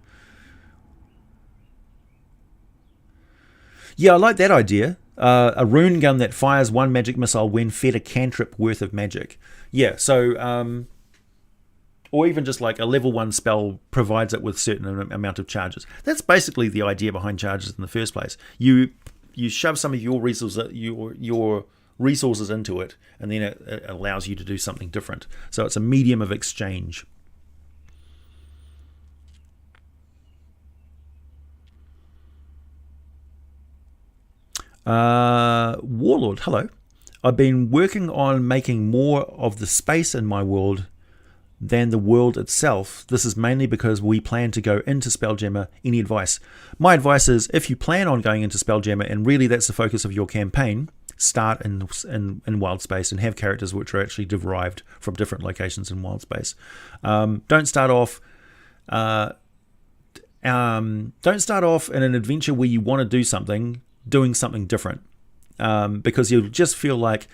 Yeah, I like that idea. A rune gun that fires one magic missile when fed a cantrip worth of magic. Yeah, so, or even just like a level 1 spell provides it with certain amount of charges. That's basically the idea behind charges in the first place. You shove some of your resources into it, and then it allows you to do something different. So it's a medium of exchange. Warlord, hello. I've been working on making more of the space in my world than the world itself. This is mainly because we plan to go into Spelljammer. Any advice? My advice is, if you plan on going into Spelljammer and really that's the focus of your campaign, start in wild space and have characters which are actually derived from different locations in wild space. Don't start off in an adventure where you want to do something doing something different, because you'll just feel like,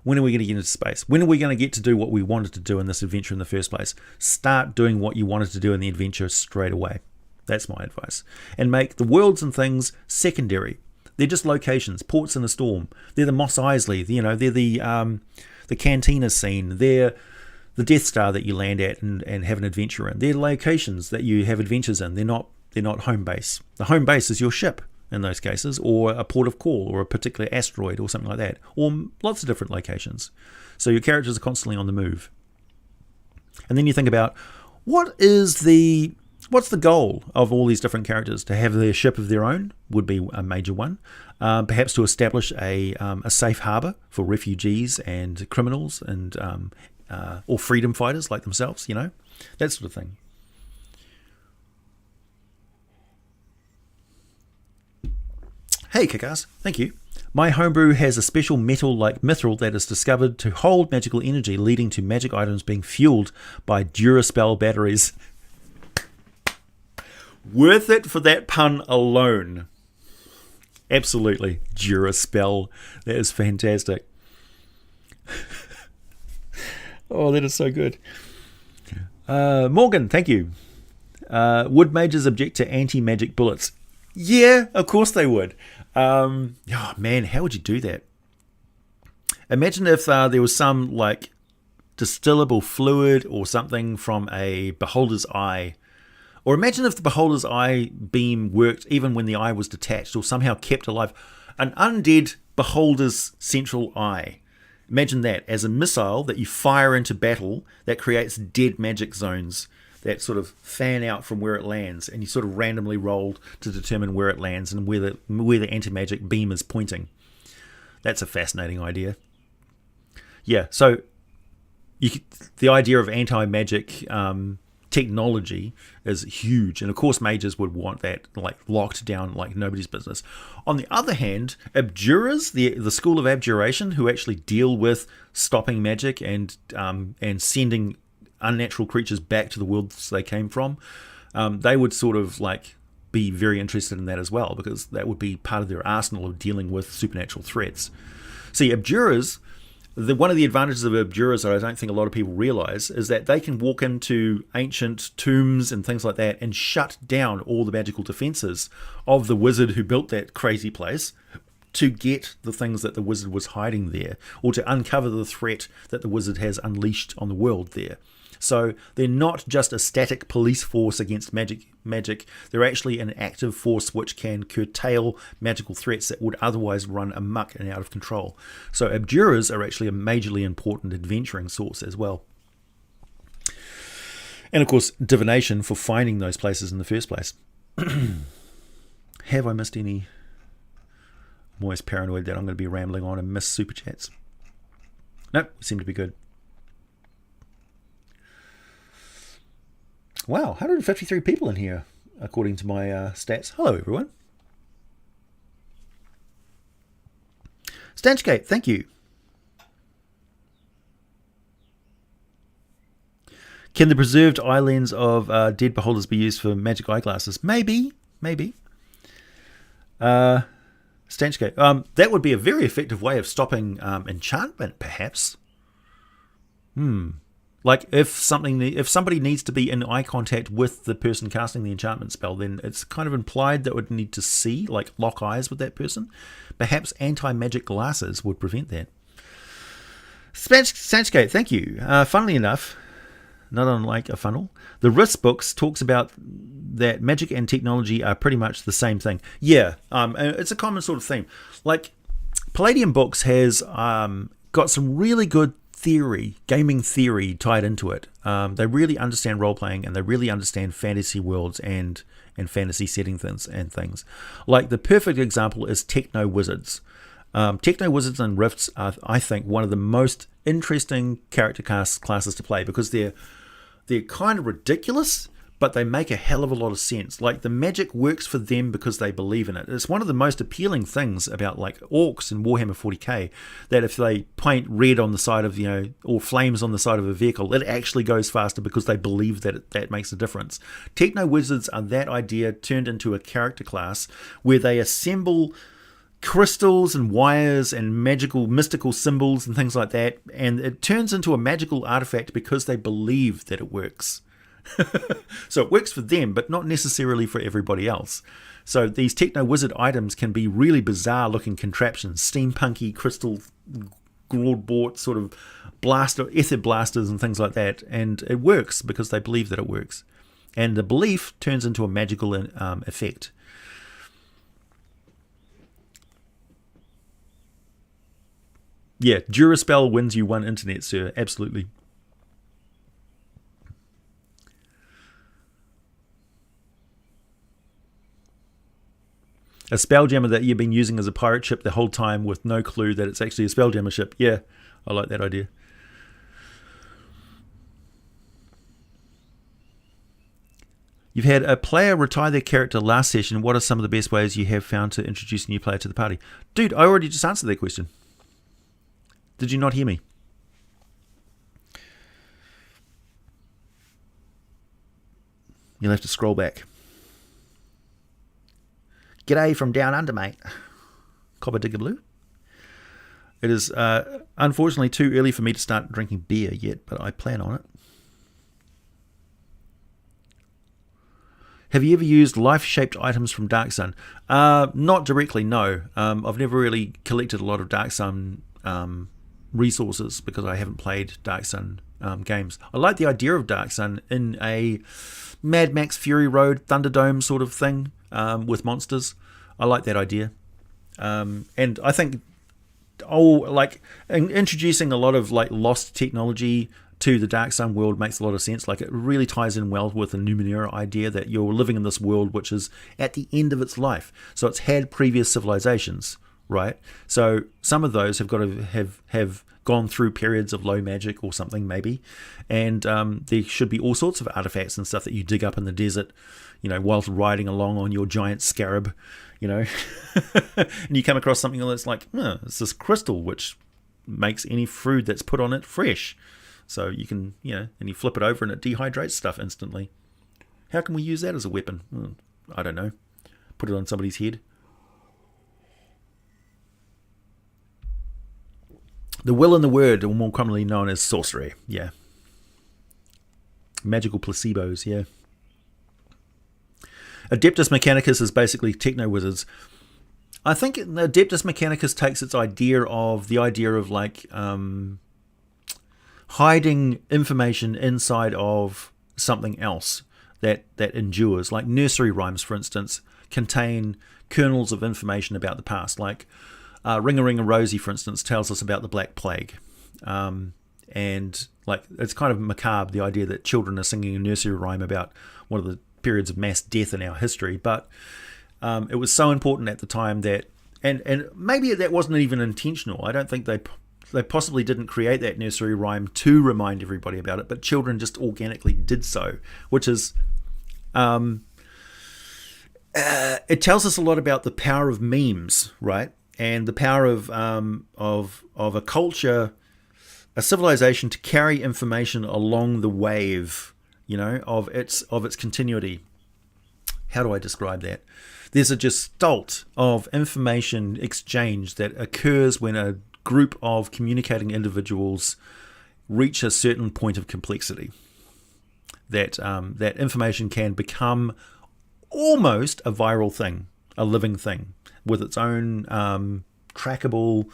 when are we going to get into space? When are we going to get to do what we wanted to do in this adventure in the first place? Start doing what you wanted to do in the adventure straight away. That's my advice. And make the worlds and things secondary. They're just locations, ports in a storm. They're the Mos Eisley, they're the cantina scene. They're the Death Star that you land at and have an adventure in. They're locations that you have adventures in. They're not home base. The home base is your ship in those cases, or a port of call, or a particular asteroid, or something like that, or lots of different locations. So your characters are constantly on the move. And then you think about, what's the goal of all these different characters? To have their ship of their own would be a major one. Perhaps to establish a safe harbor for refugees and criminals and or freedom fighters like themselves, that sort of thing. Hey Kickass, thank you. My homebrew has a special metal like mithril that is discovered to hold magical energy, leading to magic items being fueled by Duraspell batteries. Worth it for that pun alone. Absolutely. Duraspell. That is fantastic. Oh, that is so good. Morgan, thank you. Would mages object to anti-magic bullets? Yeah, of course they would. Oh man, how would you do that? Imagine if there was some like distillable fluid or something from a beholder's eye. Or imagine if the beholder's eye beam worked even when the eye was detached or somehow kept alive. An undead beholder's central eye. Imagine that as a missile that you fire into battle that creates dead magic zones that sort of fan out from where it lands, and you sort of randomly roll to determine where it lands and where the anti-magic beam is pointing. That's a fascinating idea. Yeah, so the idea of anti-magic technology is huge, and of course mages would want that like locked down like nobody's business. On the other hand, abjurers, the school of abjuration, who actually deal with stopping magic and sending unnatural creatures back to the worlds they came from, they would sort of like be very interested in that as well, because that would be part of their arsenal of dealing with supernatural threats. See, abjurers, one of the advantages of abjurers that I don't think a lot of people realize is that they can walk into ancient tombs and things like that and shut down all the magical defenses of the wizard who built that crazy place to get the things that the wizard was hiding there, or to uncover the threat that the wizard has unleashed on the world there. So they're not just a static police force against magic. They're actually an active force which can curtail magical threats that would otherwise run amok and out of control. So abjurers are actually a majorly important adventuring source as well. And of course, divination for finding those places in the first place. Have I missed any? I'm always paranoid that I'm going to be rambling on and miss super chats. Nope, seem to be good. Wow, 153 people in here, according to my stats. Hello, everyone. Stanchgate, thank you. Can the preserved eye lens of dead beholders be used for magic eyeglasses? Maybe. Stanchgate, that would be a very effective way of stopping enchantment, perhaps. Like if somebody needs to be in eye contact with the person casting the enchantment spell, then it's kind of implied that would need to see, like lock eyes with that person. Perhaps anti-magic glasses would prevent that. Sanchgate, thank you. Funnily enough, not unlike a funnel, the Risk books talks about that magic and technology are pretty much the same thing. Yeah, it's a common sort of theme. Like Palladium books has got some really good gaming theory tied into it. They really understand role-playing, and they really understand fantasy worlds and fantasy setting things. Like the perfect example is Techno Wizards. Techno Wizards and Rifts are, I think, one of the most interesting character classes to play, because they're kind of ridiculous, but they make a hell of a lot of sense. Like the magic works for them because they believe in it. It's one of the most appealing things about like orcs in Warhammer 40k, that if they paint red on the side of, or flames on the side of a vehicle, it actually goes faster because they believe that that makes a difference. Techno Wizards are that idea turned into a character class where they assemble crystals and wires and mystical symbols and things like that, and it turns into a magical artifact because they believe that it works. So it works for them, but not necessarily for everybody else. So these Techno Wizard items can be really bizarre looking contraptions, steampunky crystal broad sort of ether blasters and things like that, and it works because they believe that it works, and the belief turns into a magical effect. Yeah, Duraspell wins you one internet, sir. Absolutely. A spelljammer that you've been using as a pirate ship the whole time with no clue that it's actually a spelljammer ship. Yeah, I like that idea. You've had a player retire their character last session. What are some of the best ways you have found to introduce a new player to the party? Dude, I already just answered that question. Did you not hear me? You'll have to scroll back. G'day from down under, mate. Copper Digger Blue. It is unfortunately too early for me to start drinking beer yet, but I plan on it. Have you ever used life-shaped items from Dark Sun? Not directly, no. I've never really collected a lot of Dark Sun resources because I haven't played Dark Sun games. I like the idea of Dark Sun in a Mad Max Fury Road Thunderdome sort of thing with monsters. I like that idea. And I think introducing a lot of like lost technology to the Dark Sun world makes a lot of sense. Like, it really ties in well with the Numenera idea that you're living in this world which is at the end of its life. So it's had previous civilizations, right? So some of those have got to have gone through periods of low magic or something, maybe. And there should be all sorts of artifacts and stuff that you dig up in the desert, whilst riding along on your giant scarab, and you come across something that's like, it's this crystal which makes any food that's put on it fresh. So you can, and you flip it over and it dehydrates stuff instantly. How can we use that as a weapon? I don't know. Put it on somebody's head. The will and the word, or more commonly known as sorcery. Yeah. Magical placebos, yeah. Adeptus Mechanicus is basically techno-wizards. I think Adeptus Mechanicus takes its idea of like hiding information inside of something else that endures. Like nursery rhymes, for instance, contain kernels of information about the past. Like Ring-a-Ring-a-Rosy, for instance, tells us about the Black Plague. And like, it's kind of macabre, the idea that children are singing a nursery rhyme about one of the periods of mass death in our history. But it was so important at the time that, and maybe that wasn't even intentional. I don't think they possibly didn't create that nursery rhyme to remind everybody about it, but children just organically did so, which is, it tells us a lot about the power of memes, right? And the power of a culture, a civilization, to carry information along the wave, of its continuity. How do I describe that? There's a gestalt of information exchange that occurs when a group of communicating individuals reach a certain point of complexity. That information can become almost a viral thing, a living thing, with its own trackable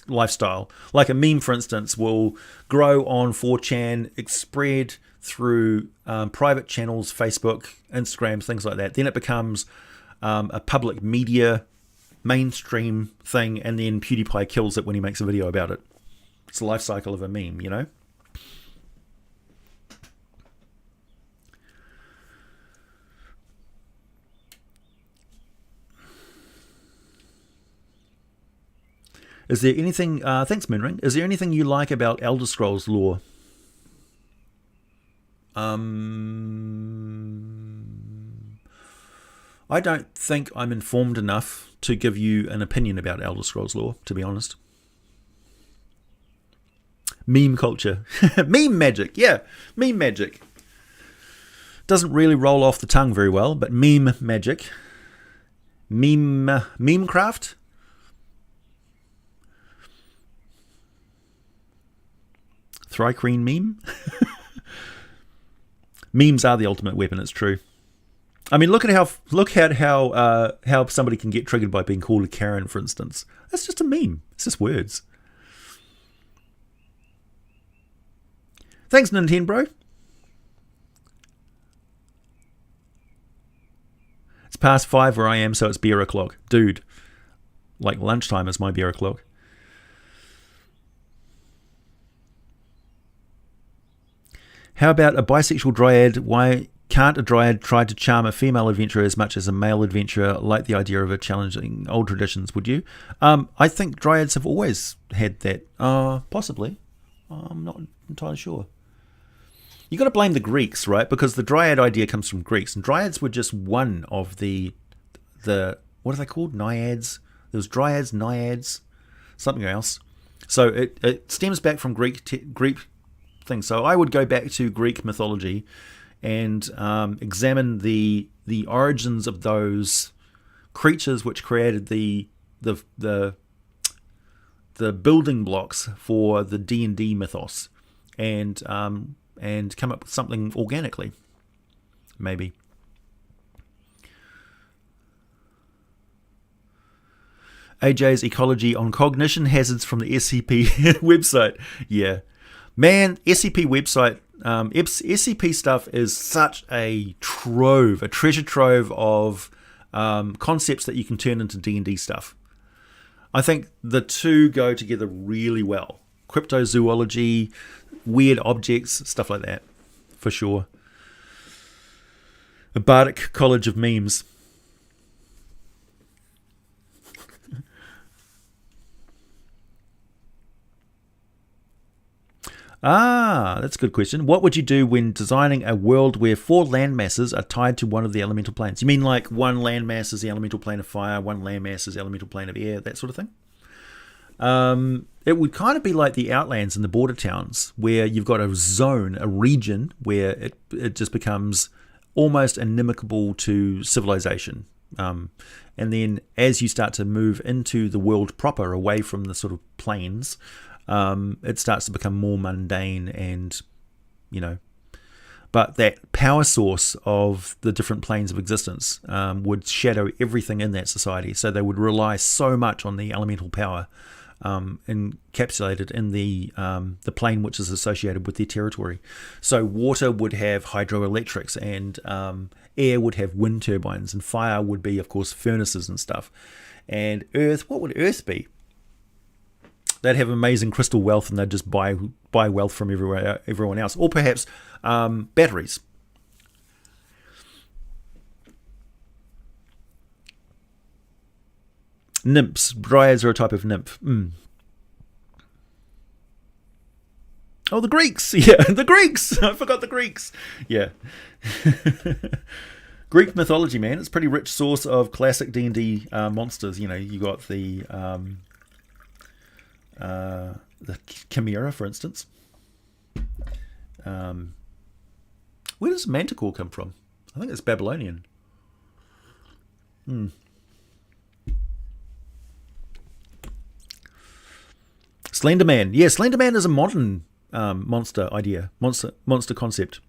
lifestyle. Like a meme, for instance, will grow on 4chan, spread through private channels, Facebook, Instagram, things like that. Then it becomes a public media mainstream thing, and then PewDiePie kills it when he makes a video about it. It's the life cycle of a meme, Is there anything, thanks Minring, is there anything you like about Elder Scrolls lore? I don't think I'm informed enough to give you an opinion about Elder Scrolls lore, to be honest. Meme culture. Meme magic, yeah, meme magic. Doesn't really roll off the tongue very well, but meme magic. Meme craft? Thrycreen meme? Memes are the ultimate weapon, it's true. I mean, look at how somebody can get triggered by being called a Karen, for instance. That's just a meme. It's just words. Thanks, Nintendo. It's past 5 where I am, so it's beer o'clock. Dude, like lunchtime is my beer o'clock. How about a bisexual dryad? Why can't a dryad try to charm a female adventurer as much as a male adventurer? Like the idea of a challenging old traditions, would you? I think dryads have always had that. Possibly. I'm not entirely sure. You got to blame the Greeks, right? Because the dryad idea comes from Greeks, and dryads were just one of the what are they called? Naiads. There was dryads, naiads, something else. So it stems back from Greek thing. So I would go back to Greek mythology and examine the origins of those creatures which created the the building blocks for the D&D mythos, and come up with something organically, maybe. AJ's Ecology on Cognition Hazards from the SCP website. Yeah. Man, SCP website, SCP stuff is such a treasure trove of concepts that you can turn into D&D stuff. I think the two go together really well. Cryptozoology, weird objects, stuff like that, for sure. A bardic college of memes. That's a good question. What would you do when designing a world where 4 land masses are tied to one of the elemental planes? You mean like one land mass is the elemental plane of fire, one land mass is the elemental plane of air, that sort of thing? It would kind of be like the Outlands and the border towns, where you've got a zone, a region, where it just becomes almost inimical to civilization. And then as you start to move into the world proper, away from the sort of plains, it starts to become more mundane and, but that power source of the different planes of existence would shadow everything in that society. So they would rely so much on the elemental power encapsulated in the plane which is associated with their territory. So water would have hydroelectrics, and air would have wind turbines, and fire would be, of course, furnaces and stuff. And earth, what would earth be? They'd have amazing crystal wealth, and they'd just buy wealth from everyone else. Or perhaps batteries. Nymphs. Dryads are a type of nymph. Oh, the Greeks. Yeah, the Greeks. I forgot the Greeks. Yeah. Greek mythology, man. It's a pretty rich source of classic D&D monsters. You got the Chimera, for instance. Where does Manticore come from? I think it's Babylonian. Slenderman. Yeah, Slenderman is a modern monster idea, monster concept.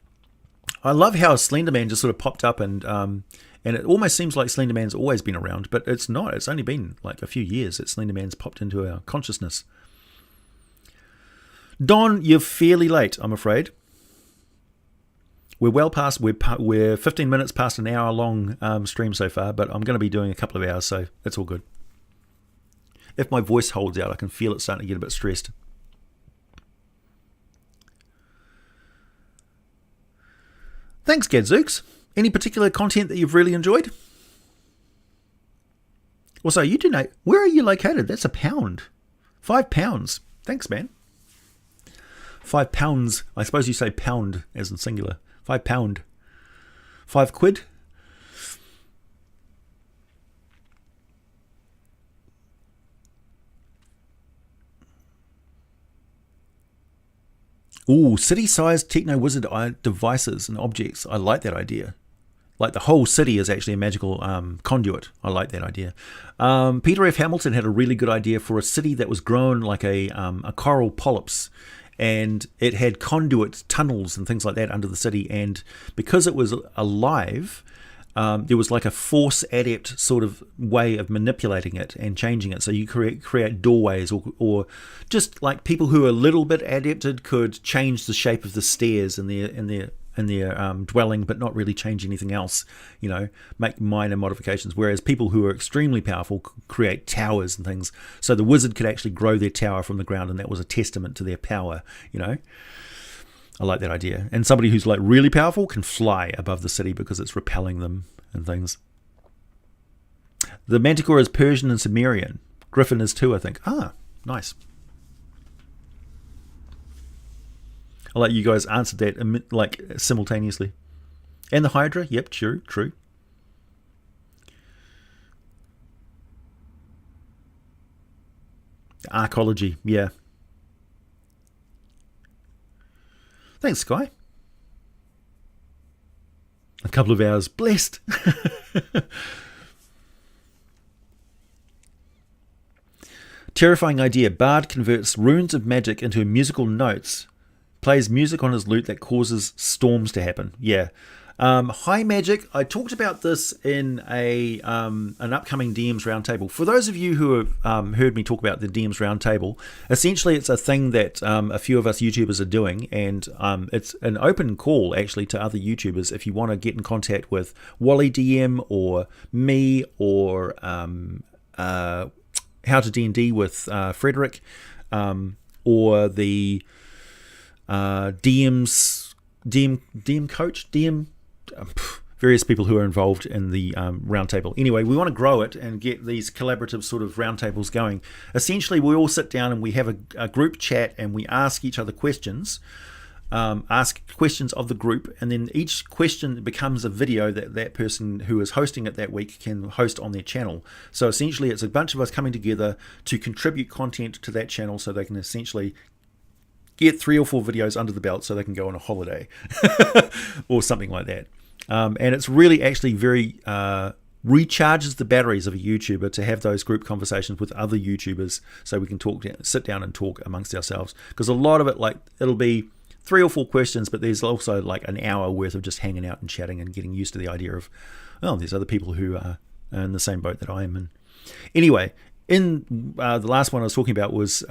I love how Slenderman just sort of popped up, and it almost seems like Slenderman's always been around, but it's not. It's only been like a few years that Slenderman's popped into our consciousness. Don, you're fairly late, I'm afraid. We're well past. We're 15 minutes past an hour long stream so far, but I'm going to be doing a couple of hours, so it's all good. If my voice holds out, I can feel it starting to get a bit stressed. Thanks, Gadzooks. Any particular content that you've really enjoyed? Also, you do know, where are you located? That's £1. £5. Thanks, man. £5. I suppose you say pound as in singular. £5. £5. Ooh, city-sized techno-wizard devices and objects. I like that idea. Like the whole city is actually a magical conduit. I like that idea. Peter F. Hamilton had a really good idea for a city that was grown like a coral polyps, and it had conduit tunnels and things like that under the city. And because it was alive, there was like a force adept sort of way of manipulating it and changing it. So you create doorways, or just like people who are a little bit adapted could change the shape of the stairs in their dwelling, but not really change anything else. Make minor modifications. Whereas people who are extremely powerful could create towers and things. So the wizard could actually grow their tower from the ground, and that was a testament to their power. I like that idea. And somebody who's like really powerful can fly above the city because it's repelling them and things. The Manticore is Persian and Sumerian. Griffin is too, I think. Ah, nice. I'll let you guys answer that like simultaneously. And the Hydra? Yep, true. Arcology, yeah. Thanks, Sky. A couple of hours. Blessed. Terrifying idea. Bard converts runes of magic into musical notes. Plays music on his lute that causes storms to happen. Yeah. High magic. I talked about this in an upcoming DMs roundtable. For those of you who have heard me talk about the DMs roundtable, essentially it's a thing that a few of us YouTubers are doing, and it's an open call actually to other YouTubers if you want to get in contact with Wally DM or me or How to D&D with Frederick or the DM coach, various people who are involved in the roundtable. Anyway, we want to grow it and get these collaborative sort of roundtables going. Essentially, we all sit down and we have a group chat and we ask each other questions, ask questions of the group, and then each question becomes a video that person who is hosting it that week can host on their channel. So essentially, it's a bunch of us coming together to contribute content to that channel so they can essentially get 3 or 4 videos under the belt so they can go on a holiday or something like that. And it's really actually very recharges the batteries of a YouTuber to have those group conversations with other YouTubers so we can sit down and talk amongst ourselves. Because a lot of it, like, it'll be 3 or 4 questions, but there's also like an hour worth of just hanging out and chatting and getting used to the idea of, oh, there's other people who are in the same boat that I am in. Anyway, in the last one I was talking about was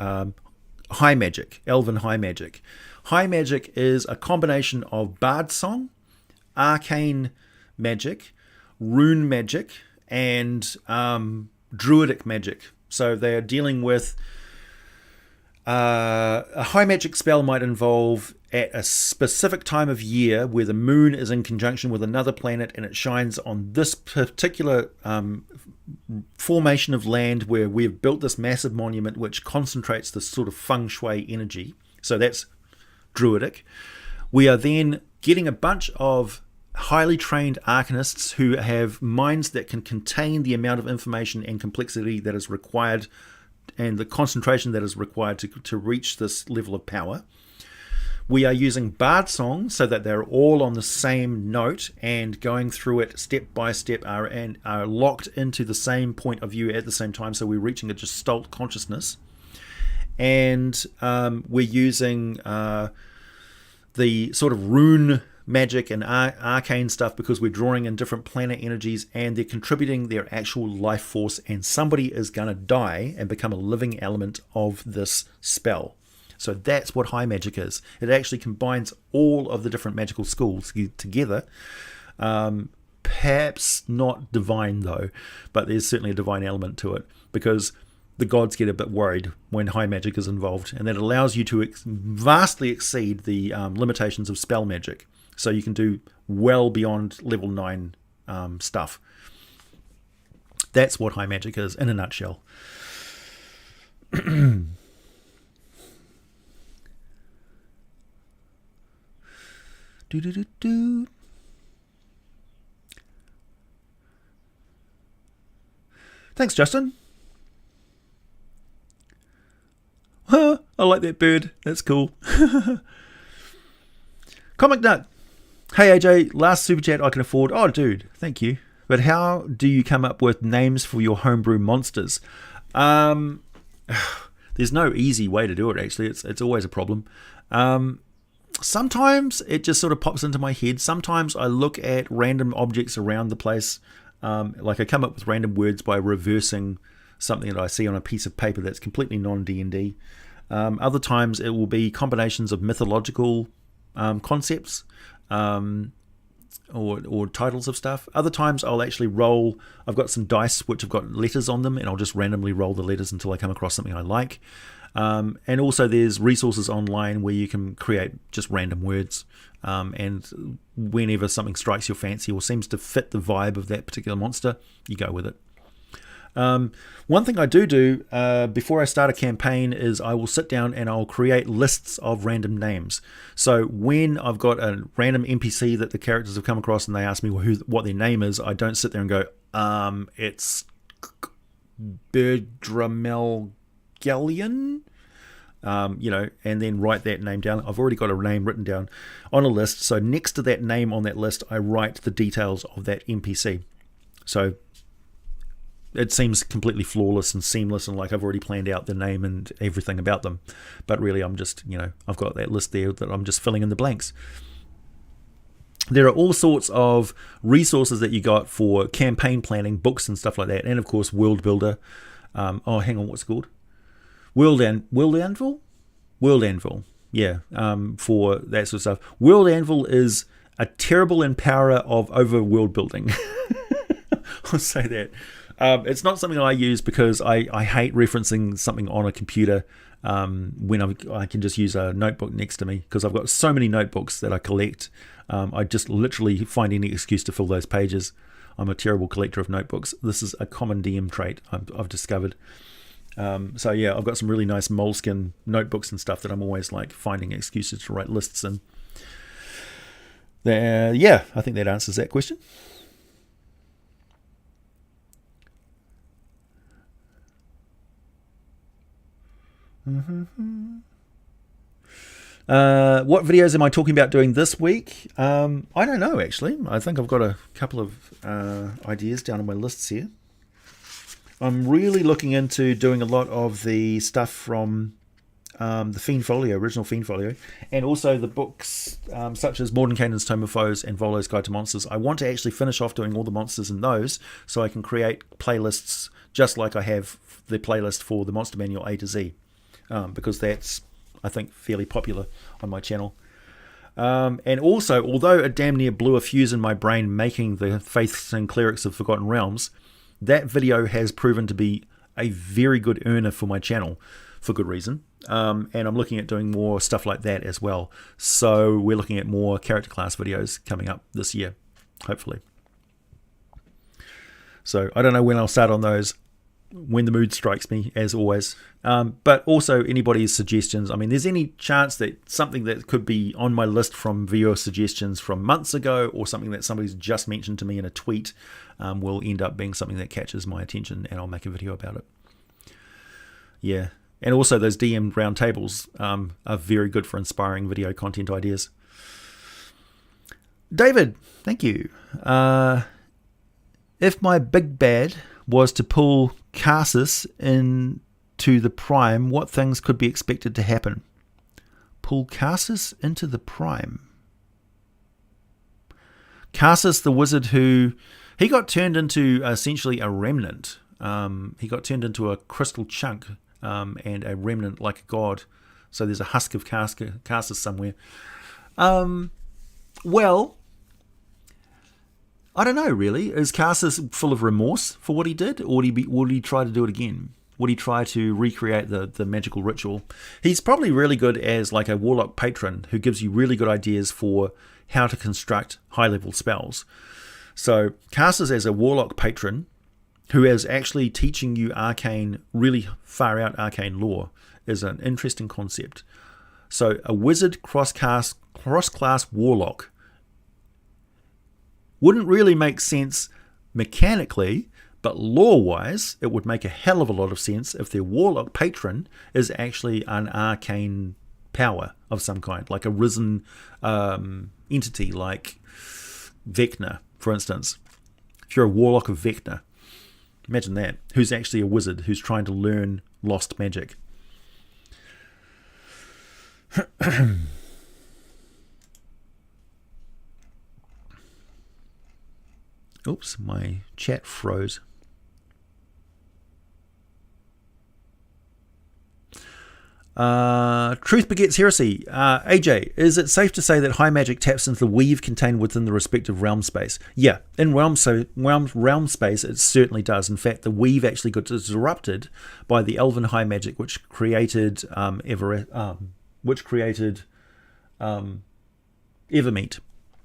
high magic, elven high magic. High magic is a combination of bard song, arcane magic, rune magic, and druidic magic. So they are dealing with a high magic spell might involve at a specific time of year where the moon is in conjunction with another planet and it shines on this particular formation of land where we've built this massive monument which concentrates this sort of feng shui energy. So that's druidic. We are then getting a bunch of highly trained arcanists who have minds that can contain the amount of information and complexity that is required and the concentration that is required to reach this level of power. We are using bard song so that they're all on the same note and going through it step by step and are locked into the same point of view at the same time, so we're reaching a gestalt consciousness. And we're using the sort of rune magic and arcane stuff because we're drawing in different planet energies and they're contributing their actual life force, and somebody is going to die and become a living element of this spell. So that's what high magic is. It actually combines all of the different magical schools together. Perhaps not divine though, but there's certainly a divine element to it because the gods get a bit worried when high magic is involved, and that allows you to vastly exceed the limitations of spell magic. So you can do well beyond level 9 stuff. That's what high magic is in a nutshell. Thanks, Justin. I like that bird. That's cool. Comic Nut. Hey AJ, last super chat I can afford. Oh dude, thank you. But how do you come up with names for your homebrew monsters? There's no easy way to do it actually. It's always a problem. Sometimes it just sort of pops into my head. Sometimes I look at random objects around the place. Like I come up with random words by reversing something that I see on a piece of paper that's completely non-D&D. Other times it will be combinations of mythological concepts or titles of stuff. Other times I'll actually roll. I've got some dice which have got letters on them, and I'll just randomly roll the letters until I come across something I like. And also there's resources online where you can create just random words, and whenever something strikes your fancy or seems to fit the vibe of that particular monster, you go with it. One thing I do before I start a campaign is I will sit down and I'll create lists of random names. So when I've got a random NPC that the characters have come across and they ask me what their name is, I don't sit there and go, it's Berdramelgalion, and then write that name down. I've already got a name written down on a list. So next to that name on that list, I write the details of that NPC. So it seems completely flawless and seamless, and like I've already planned out the name and everything about them. But really, I'm just, I've got that list there that I'm just filling in the blanks. There are all sorts of resources that you got for campaign planning, books and stuff like that, and of course World Builder. Hang on, what's it called? World Anvil? World Anvil, yeah, for that sort of stuff. World Anvil is a terrible empowerer of overworld building. I'll say that. It's not something I use because I hate referencing something on a computer when I can just use a notebook next to me, because I've got so many notebooks that I collect. I just literally find any excuse to fill those pages. I'm a terrible collector of notebooks. This is a common DM trait I've discovered. So yeah, I've got some really nice moleskin notebooks and stuff that I'm always like finding excuses to write lists in. Yeah, I think that answers that question. What videos am I talking about doing this week? I don't know, actually. I think I've got a couple of ideas down on my lists here. I'm really looking into doing a lot of the stuff from the Fiend Folio, original Fiend Folio, and also the books such as Mordenkainen's Tome of Foes and Volo's Guide to Monsters. I want to actually finish off doing all the monsters in those so I can create playlists just like I have the playlist for the Monster Manual A to Z, because that's, I think, fairly popular on my channel. And also, although it damn near blew a fuse in my brain making the Faiths and Clerics of Forgotten Realms, that video has proven to be a very good earner for my channel, for good reason. And I'm looking at doing more stuff like that as well. So we're looking at more character class videos coming up this year, hopefully. So I don't know when I'll start on those, when the mood strikes me, as always. But also anybody's suggestions. I mean, there's any chance that something that could be on my list from viewer suggestions from months ago, or something that somebody's just mentioned to me in a tweet, will end up being something that catches my attention, and I'll make a video about it. Yeah. And also those DM round tables are very good for inspiring video content ideas. David, thank you. If my big bad was to pull Karsus into the Prime, what things could be expected to happen? Pull Karsus into the Prime. Karsus, the wizard he got turned into essentially a remnant. He got turned into a crystal chunk and a remnant like a god. So there's a husk of Karsus somewhere. Well, I don't know, really. Is Karsus full of remorse for what he did, or would he try to do it again? Would he try to recreate the magical ritual? He's probably really good as like a warlock patron who gives you really good ideas for how to construct high-level spells. So Karsus as a warlock patron who is actually teaching you arcane, really far-out arcane lore is an interesting concept. So a wizard cross-class warlock wouldn't really make sense mechanically, but lore-wise, it would make a hell of a lot of sense if their warlock patron is actually an arcane power of some kind, like a risen entity like Vecna, for instance. If you're a warlock of Vecna, imagine that, who's actually a wizard who's trying to learn lost magic. Oops, my chat froze. Truth begets heresy. AJ, is it safe to say that high magic taps into the weave contained within the respective realm space? Yeah, in realm space it certainly does. In fact, the weave actually got disrupted by the elven high magic, which created Evermeet.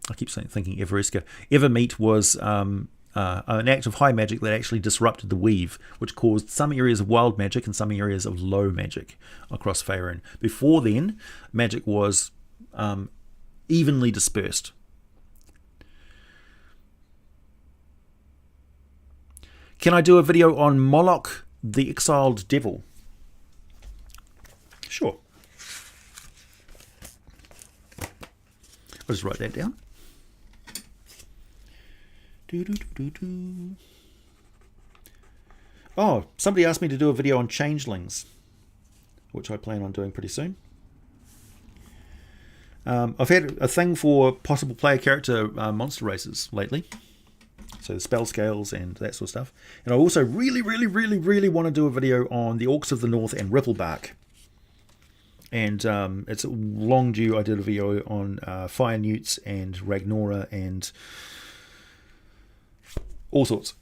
I keep thinking Everesca. Evermeet was an act of high magic that actually disrupted the weave, which caused some areas of wild magic and some areas of low magic across Faerun. Before then, magic was evenly dispersed. Can I do a video on Moloch, the exiled devil? Sure. I'll just write that down. Oh, somebody asked me to do a video on changelings, which I plan on doing pretty soon. I've had a thing for possible player character monster races lately. So the spell scales and that sort of stuff. And I also really want to do a video on the Orcs of the North and Ripplebark. And it's long due. I did a video on Fire Newts and Ragnora and all sorts.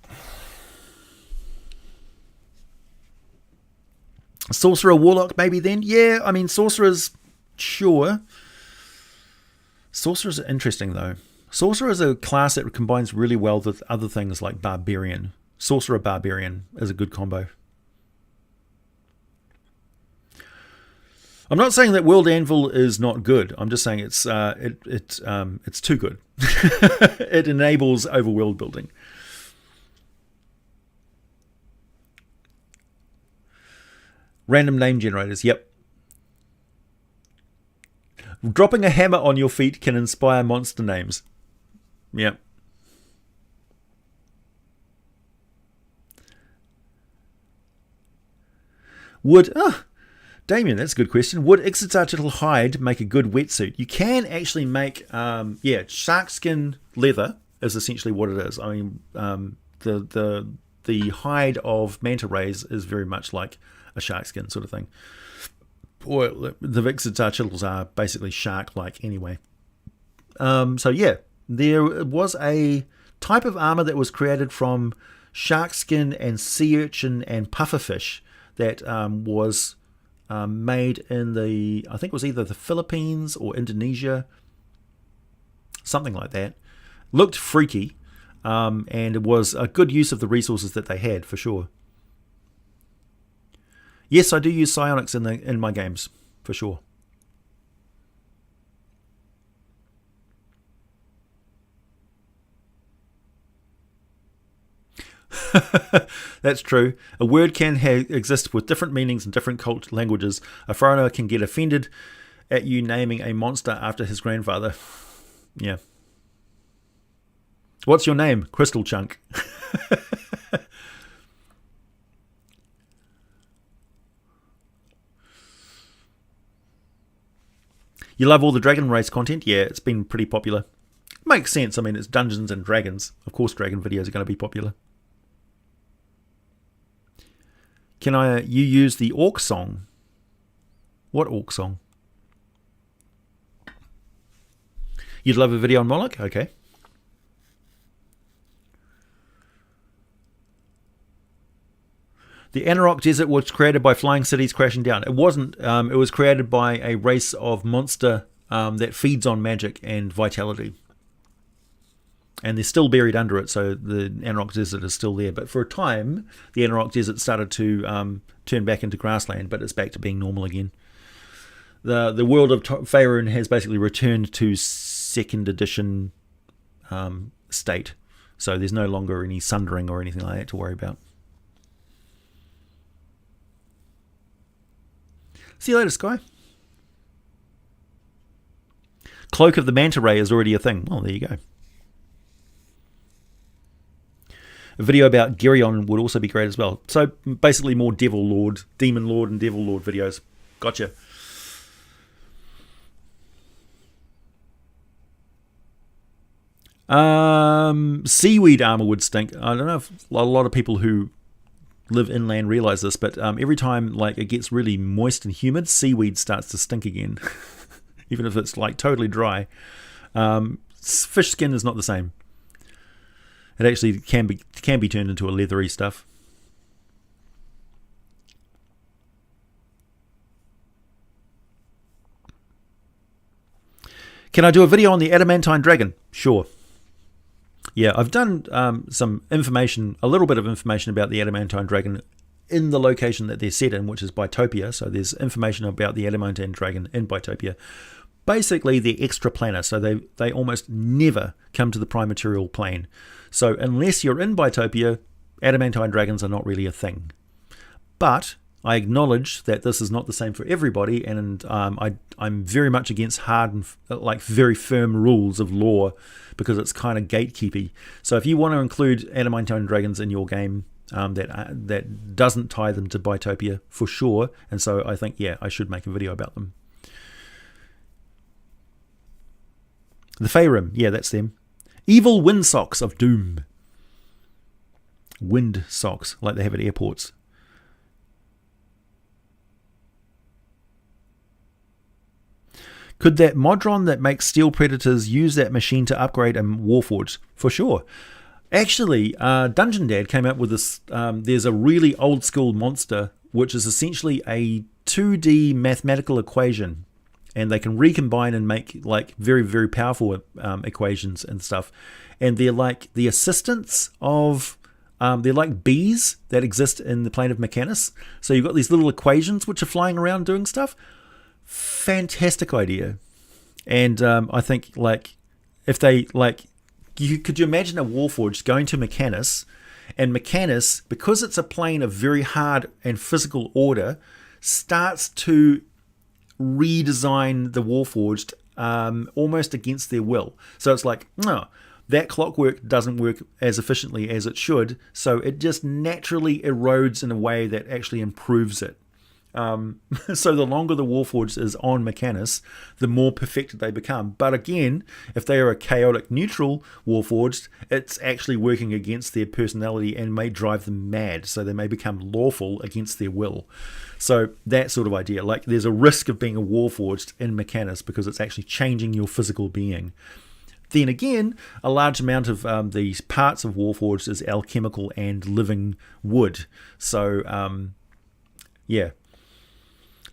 Sorcerer Warlock maybe then? Yeah, I mean Sorcerers, sure. Sorcerers are interesting though. Sorcerer is a class that combines really well with other things like Barbarian. Sorcerer Barbarian is a good combo. I'm not saying that World Anvil is not good. I'm just saying it's too good. It enables overworld building. Random name generators, yep. Dropping a hammer on your feet can inspire monster names. Yep. Damien, that's a good question. Would Ixotatl hide make a good wetsuit? You can actually make, shark skin leather is essentially what it is. I mean, the hide of manta rays is very much like a shark skin sort of thing. Or the Ixotatls are basically shark-like anyway. So yeah, there was a type of armor that was created from shark skin and sea urchin and pufferfish that was made in I think it was either the Philippines or Indonesia, something like that. Looked freaky, and it was a good use of the resources that they had for sure. Yes, I do use psionics in my games for sure. That's true. A word can exist with different meanings in different languages. A foreigner can get offended at you naming a monster after his grandfather. Yeah. What's your name? Crystal Chunk. You love all the Dragon Race content? Yeah, it's been pretty popular. Makes sense. I mean, it's Dungeons and Dragons. Of course, dragon videos are going to be popular. Can you use the orc song? What orc song? You'd love a video on Moloch? Okay. The Anarok Desert was created by flying cities crashing down. It wasn't. It was created by a race of monster that feeds on magic and vitality. And they're still buried under it, so the Anarok Desert is still there. But for a time, the Anarok Desert started to turn back into grassland, but it's back to being normal again. The world of Faerun has basically returned to 2nd edition state. So there's no longer any sundering or anything like that to worry about. See you later, Sky. Cloak of the Manta Ray is already a thing. Well, there you go. A video about Geryon would also be great as well. So basically more Demon Lord and Devil Lord videos. Gotcha. Seaweed armor would stink. I don't know if a lot of people who live inland realize this, but every time like it gets really moist and humid, seaweed starts to stink again. Even if it's like totally dry. Fish skin is not the same. It actually can be turned into a leathery stuff. Can I do a video on the adamantine dragon? Sure. Yeah, I've done some information, a little bit of information about the adamantine dragon in the location that they're set in, which is Bitopia. So there's information about the adamantine dragon in Bitopia. Basically, they're extra planar, so they almost never come to the prime material plane. So unless you're in Bitopia, adamantine dragons are not really a thing. But I acknowledge that this is not the same for everybody, and I'm very much against hard and like very firm rules of law because it's kind of gatekeepy. So if you want to include adamantine dragons in your game, that doesn't tie them to Bitopia for sure. And so I think, yeah, I should make a video about them. The Faerun, yeah, that's them. Evil wind socks of doom. Wind socks, like they have at airports. Could that Modron that makes steel predators use that machine to upgrade a Warforged? For sure. Actually, Dungeon Dad came up with this. There's a really old school monster, which is essentially a 2D mathematical equation. And they can recombine and make like very, very powerful equations and stuff. And they're like the assistants of, they're like bees that exist in the plane of Mechanus. So you've got these little equations which are flying around doing stuff. Fantastic idea. And I think like if they like, could you imagine a Warforged going to Mechanus, and Mechanus, because it's a plane of very hard and physical order, starts to redesign the Warforged almost against their will. So it's like, no, that clockwork doesn't work as efficiently as it should, so it just naturally erodes in a way that actually improves it. So the longer the Warforged is on Mechanus, the more perfected they become. But again, if they are a chaotic neutral Warforged, it's actually working against their personality and may drive them mad, so they may become lawful against their will. So that sort of idea, like there's a risk of being a Warforged in Mechanus because it's actually changing your physical being. Then again, a large amount of these parts of Warforged is alchemical and living wood. So, yeah.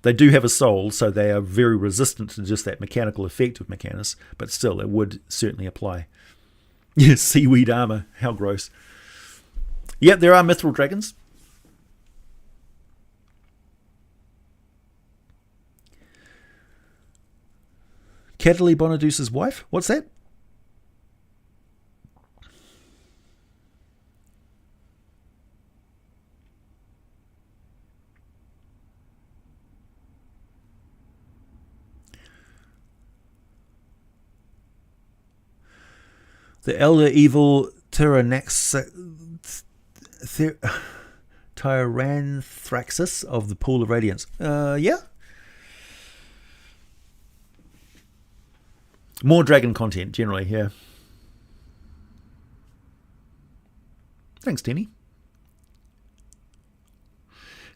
They do have a soul, so they are very resistant to just that mechanical effect of Mechanus, but still, it would certainly apply. Yes, seaweed armor. How gross. Yep, there are mithril dragons. Catelyn Bonaduce's wife? What's that? The elder evil Tyranthraxis of the Pool of Radiance. Yeah. More dragon content, generally, yeah. Thanks, Denny.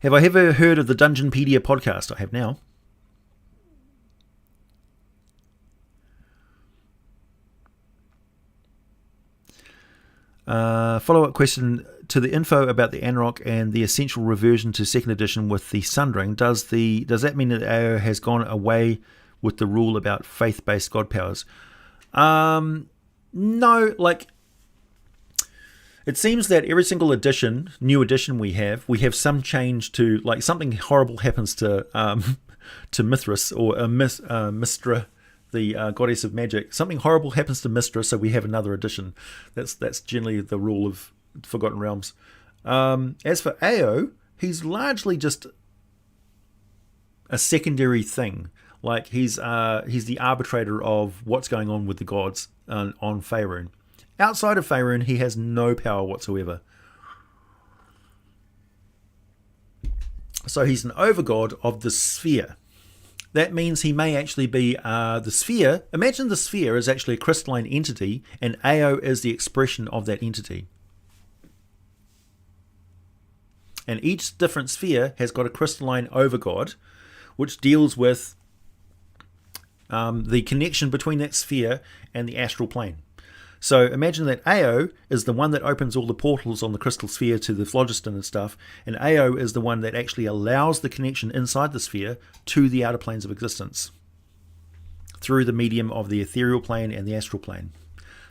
Have I ever heard of the Dungeonpedia podcast? I have now. Follow-up question to the info about the Anrock and the essential reversion to second edition with the Sundering. Does that mean that AO has gone away with the rule about faith-based god powers? No, like it seems that every single new edition we have some change to, like, something horrible happens to Mithras or Mistra, the goddess of magic. Something horrible happens to Mistra, so we have another edition. That's generally the rule of Forgotten Realms. As for Ao, he's largely just a secondary thing. Like he's the arbitrator of what's going on with the gods on Faerun. Outside of Faerun, he has no power whatsoever. So he's an overgod of the sphere. That means he may actually be the sphere. Imagine the sphere is actually a crystalline entity, and Ao is the expression of that entity. And each different sphere has got a crystalline overgod, which deals with the connection between that sphere and the astral plane. So imagine that Ao is the one that opens all the portals on the crystal sphere to the phlogiston and stuff, and Ao is the one that actually allows the connection inside the sphere to the outer planes of existence through the medium of the ethereal plane and the astral plane.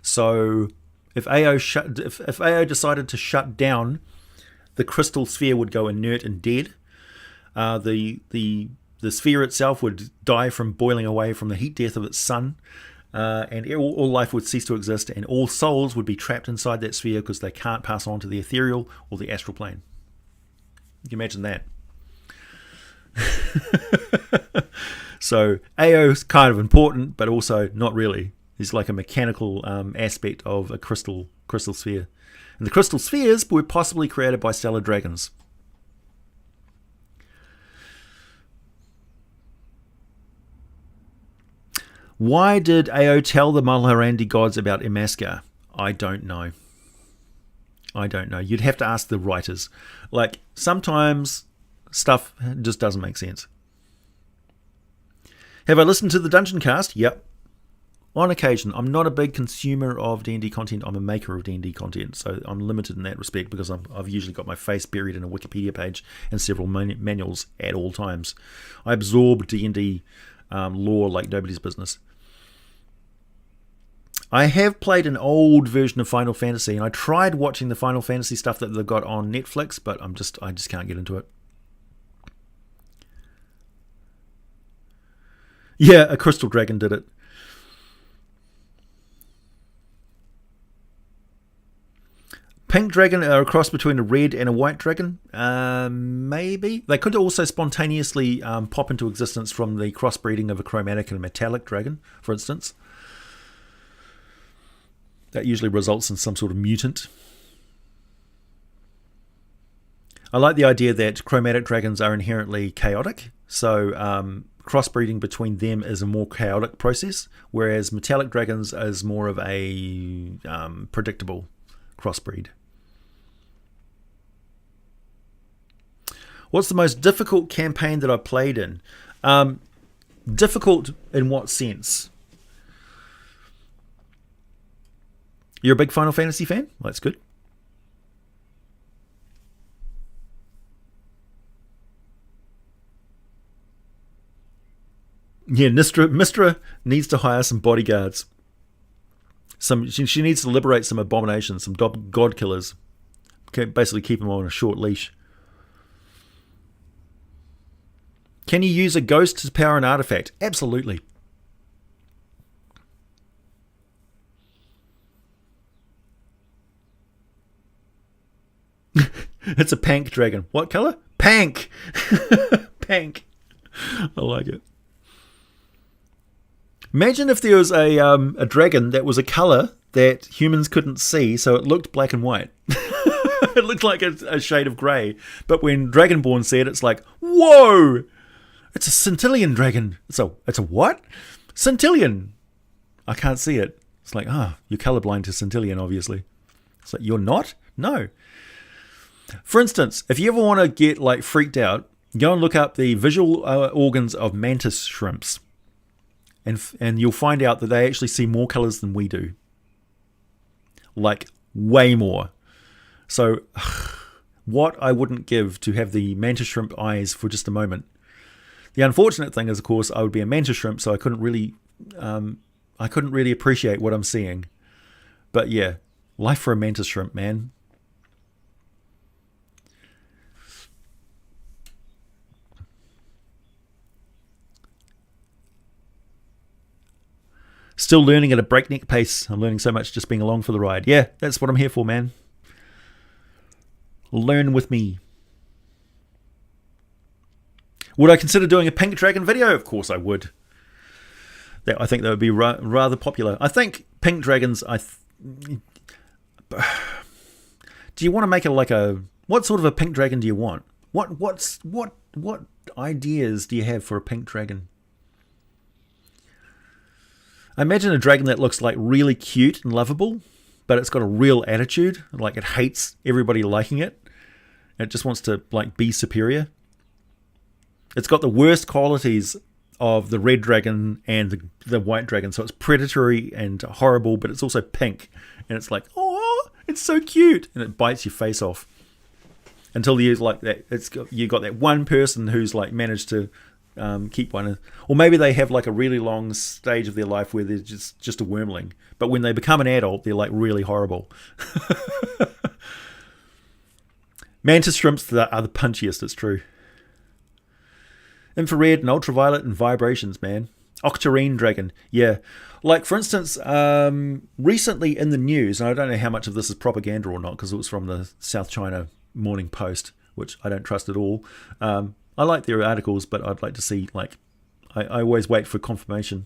So if Ao decided to shut down, the crystal sphere would go inert and dead. The sphere itself would die from boiling away from the heat death of its sun. And all life would cease to exist, and all souls would be trapped inside that sphere because they can't pass on to the ethereal or the astral plane. You can imagine that. So Ao is kind of important, but also not really. He's like a mechanical aspect of a crystal sphere. And the crystal spheres were possibly created by stellar dragons. Why did Ao tell the Malharandi gods about Imaskar? I don't know. You'd have to ask the writers. Like, sometimes stuff just doesn't make sense. Have I listened to the Dungeon Cast? Yep. On occasion. I'm not a big consumer of D&D content. I'm a maker of D&D content, so I'm limited in that respect because I've usually got my face buried in a Wikipedia page and several manuals at all times. I absorb D&D lore like nobody's business. I have played an old version of Final Fantasy, and I tried watching the Final Fantasy stuff that they've got on Netflix, but I just can't get into it. Yeah, a crystal dragon did it. Pink dragon are a cross between a red and a white dragon? Maybe. They could also spontaneously pop into existence from the crossbreeding of a chromatic and a metallic dragon, for instance. That usually results in some sort of mutant. I like the idea that chromatic dragons are inherently chaotic, so crossbreeding between them is a more chaotic process, whereas metallic dragons is more of a predictable crossbreed. What's the most difficult campaign that I've played in? Difficult in what sense? You're a big Final Fantasy fan? Well, that's good. Yeah, Mistra needs to hire some bodyguards. She needs to liberate some abominations, some god killers. Okay, basically keep them on a short leash. Can you use a ghost to power an artifact? Absolutely. It's a pank dragon. What color? Pank! Pank. I like it. Imagine if there was a dragon that was a color that humans couldn't see, so it looked black and white. It looked like a shade of grey. But when Dragonborn said it's like, whoa! It's a centillion dragon. It's a what? Centillion. I can't see it. It's like, you're colorblind to centillion, obviously. It's like, you're not? No. For instance, if you ever want to get like freaked out, go and look up the visual organs of mantis shrimps. And you'll find out that they actually see more colors than we do. Like, way more. So, what I wouldn't give to have the mantis shrimp eyes for just a moment. The unfortunate thing is, of course, I would be a mantis shrimp, so I couldn't really appreciate what I'm seeing. But yeah, life for a mantis shrimp, man. Still learning at a breakneck pace. I'm learning so much just being along for the ride. Yeah, that's what I'm here for, man. Learn with me. Would I consider doing a pink dragon video? Of course I would. I think that would be rather popular. I think pink dragons... do you want to make it like a... What sort of a pink dragon do you want? What ideas do you have for a pink dragon? I imagine a dragon that looks like really cute and lovable, but it's got a real attitude, like it hates everybody liking it. It just wants to like be superior. It's got the worst qualities of the red dragon and the white dragon, so it's predatory and horrible, but it's also pink, and it's like, oh, it's so cute, and it bites your face off. Until you like that, you got that one person who's like managed to keep one, or maybe they have like a really long stage of their life where they're just a wormling, but when they become an adult they're like really horrible. Mantis shrimps are the punchiest, it's true. Infrared and ultraviolet and vibrations, man. Octarine dragon, yeah. Like for instance, recently in the news, and I don't know how much of this is propaganda or not because it was from the South China Morning Post, which I don't trust at all. I like their articles, but I'd like to see, like, I always wait for confirmation.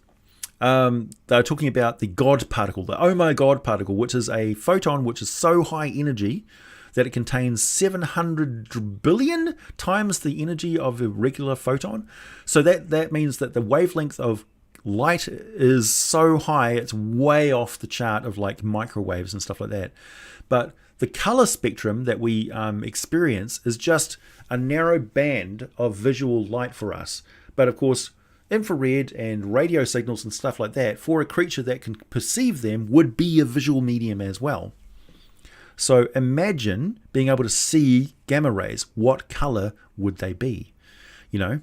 They're talking about the God particle, the oh my God particle, which is a photon which is so high energy that it contains 700 billion times the energy of a regular photon. So that means that the wavelength of light is so high, it's way off the chart of like microwaves and stuff like that. But the color spectrum that we experience is just a narrow band of visual light for us. But of course, infrared and radio signals and stuff like that, for a creature that can perceive them, would be a visual medium as well. So imagine being able to see gamma rays. What color would they be? You know,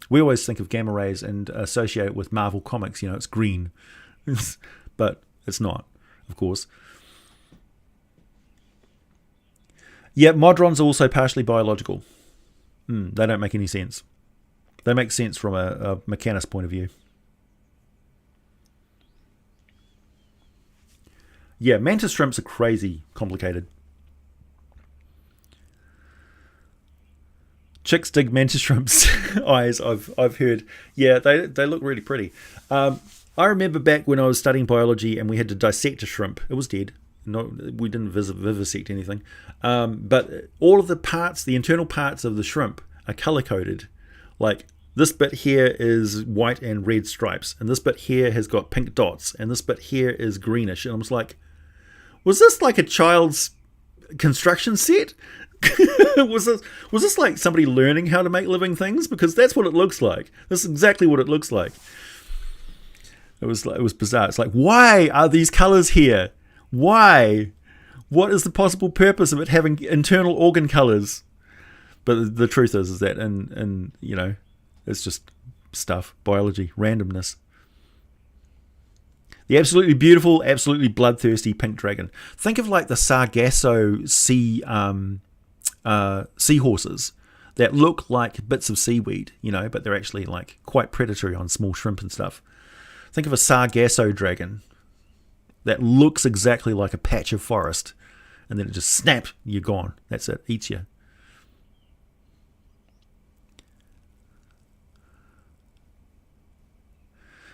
we always think of gamma rays and associate it with Marvel Comics. You know, it's green. But it's not, of course. Yeah, modrons are also partially biological. They don't make any sense. They make sense from a mechanist point of view. Yeah, mantis shrimps are crazy complicated. Chicks dig mantis shrimps' eyes, I've heard. Yeah, they look really pretty. I remember back when I was studying biology and we had to dissect a shrimp. It was dead. No, we didn't vivisect anything. But all of the parts, the internal parts of the shrimp, are color-coded. Like, this bit here is white and red stripes, and this bit here has got pink dots, and this bit here is greenish. And I was like, was this like a child's construction set? was this like somebody learning how to make living things? Because that's what it looks like. This is exactly what it looks like. It was bizarre. It's like, why are these colors here? Why? What is the possible purpose of it having internal organ colors? But the truth is that, and you know, it's just stuff, biology, randomness. The absolutely beautiful, absolutely bloodthirsty pink dragon. Think of like the Sargasso seahorses that look like bits of seaweed, you know, but they're actually like quite predatory on small shrimp and stuff. Think of a Sargasso dragon that looks exactly like a patch of forest, and then it just snaps, you're gone. That's it, eats you.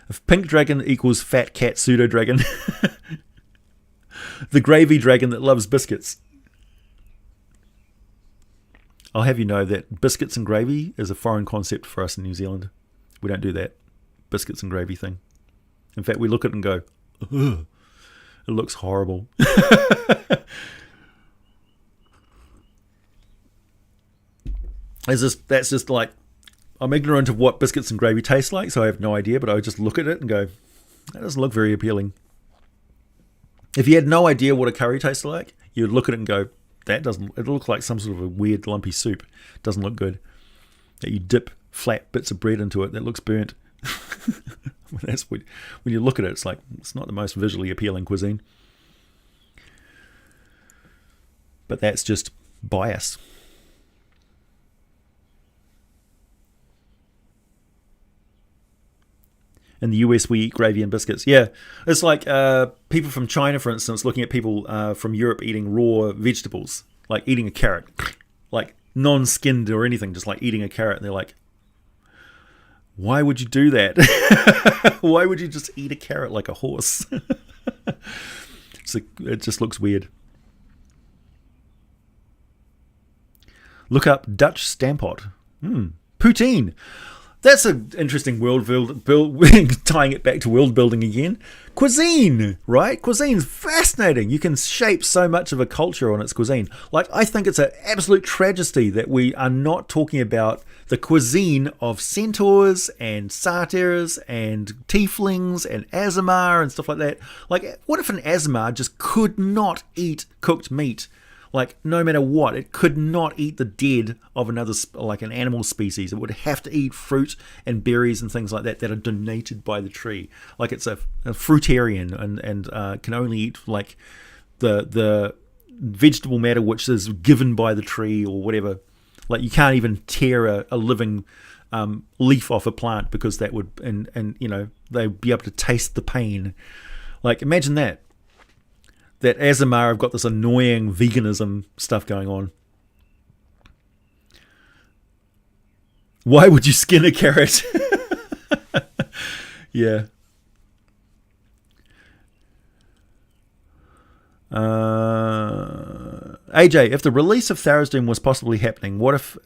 If pink dragon equals fat cat pseudo dragon, the gravy dragon that loves biscuits. I'll have you know that biscuits and gravy is a foreign concept for us in New Zealand. We don't do that biscuits and gravy thing. In fact, we look at it and go, ugh, it looks horrible. That's just like, I'm ignorant of what biscuits and gravy taste like, so I have no idea, but I would just look at it and go, that doesn't look very appealing. If you had no idea what a curry tastes like, you would look at it and go, it looks like some sort of a weird lumpy soup. It doesn't look good. That you dip flat bits of bread into it that looks burnt. That's when you look at it, it's like, it's not the most visually appealing cuisine. But that's just bias. In the US, we eat gravy and biscuits. Yeah, it's like people from China, for instance, looking at people from Europe eating raw vegetables, like eating a carrot, like non-skinned or anything, just like eating a carrot. And they're like, why would you do that? Why would you just eat a carrot like a horse? It just looks weird. Look up Dutch stampot. Poutine. That's an interesting tying it back to world building again. Cuisine, right? Cuisine's fascinating. You can shape so much of a culture on its cuisine. Like, I think it's an absolute tragedy that we are not talking about the cuisine of centaurs and satyrs and tieflings and Aasimar and stuff like that. Like, what if an Aasimar just could not eat cooked meat? Like, no matter what, it could not eat the dead of another, like an animal species. It would have to eat fruit and berries and things like that are donated by the tree. Like, it's a fruitarian and can only eat like the vegetable matter which is given by the tree or whatever. Like, you can't even tear a living leaf off a plant because that would, and you know, they'd be able to taste the pain. Like, imagine that. That Aasimar have got this annoying veganism stuff going on. Why would you skin a carrot? Yeah. AJ, if the release of Tharizdun was possibly happening, what if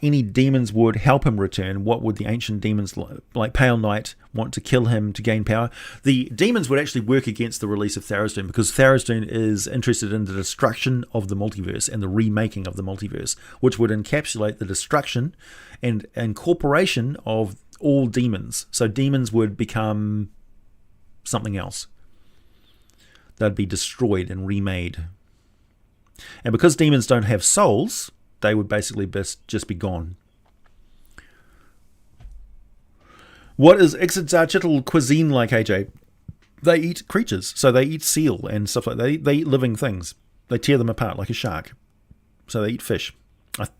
any demons would help him return? What would the ancient demons like Pale Knight want to kill him to gain power? The demons would actually work against the release of Tharizdun because Tharizdun is interested in the destruction of the multiverse and the remaking of the multiverse, which would encapsulate the destruction and incorporation of all demons. So demons would become something else. They'd be destroyed and remade. And because demons don't have souls, they would basically just be gone. What is Ixadarchital cuisine like, AJ? They eat creatures. So they eat seal and stuff like that. They eat living things. They tear them apart like a shark. So they eat fish.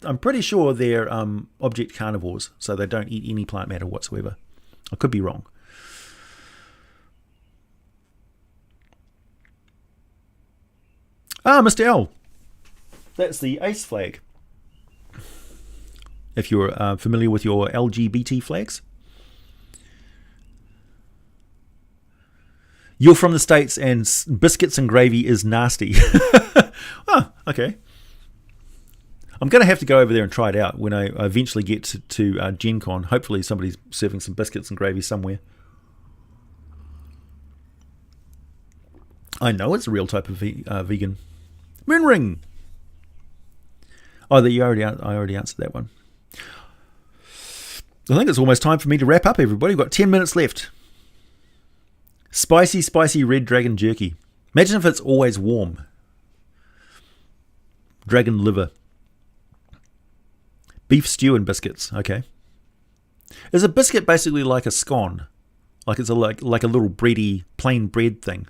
I'm pretty sure they're object carnivores. So they don't eat any plant matter whatsoever. I could be wrong. Ah, Mr. L. That's the ACE flag. If you're familiar with your LGBT flags. You're from the States and biscuits and gravy is nasty. Oh, okay. I'm going to have to go over there and try it out when I eventually get to Gen Con. Hopefully somebody's serving some biscuits and gravy somewhere. I know it's a real type of vegan. Moonring. Oh, I already answered that one. I think it's almost time for me to wrap up, everybody. We've got 10 minutes left. Spicy, spicy red dragon jerky. Imagine if it's always warm. Dragon liver. Beef stew and biscuits. Okay. Is a biscuit basically like a scone? Like it's like a little bready, plain bread thing?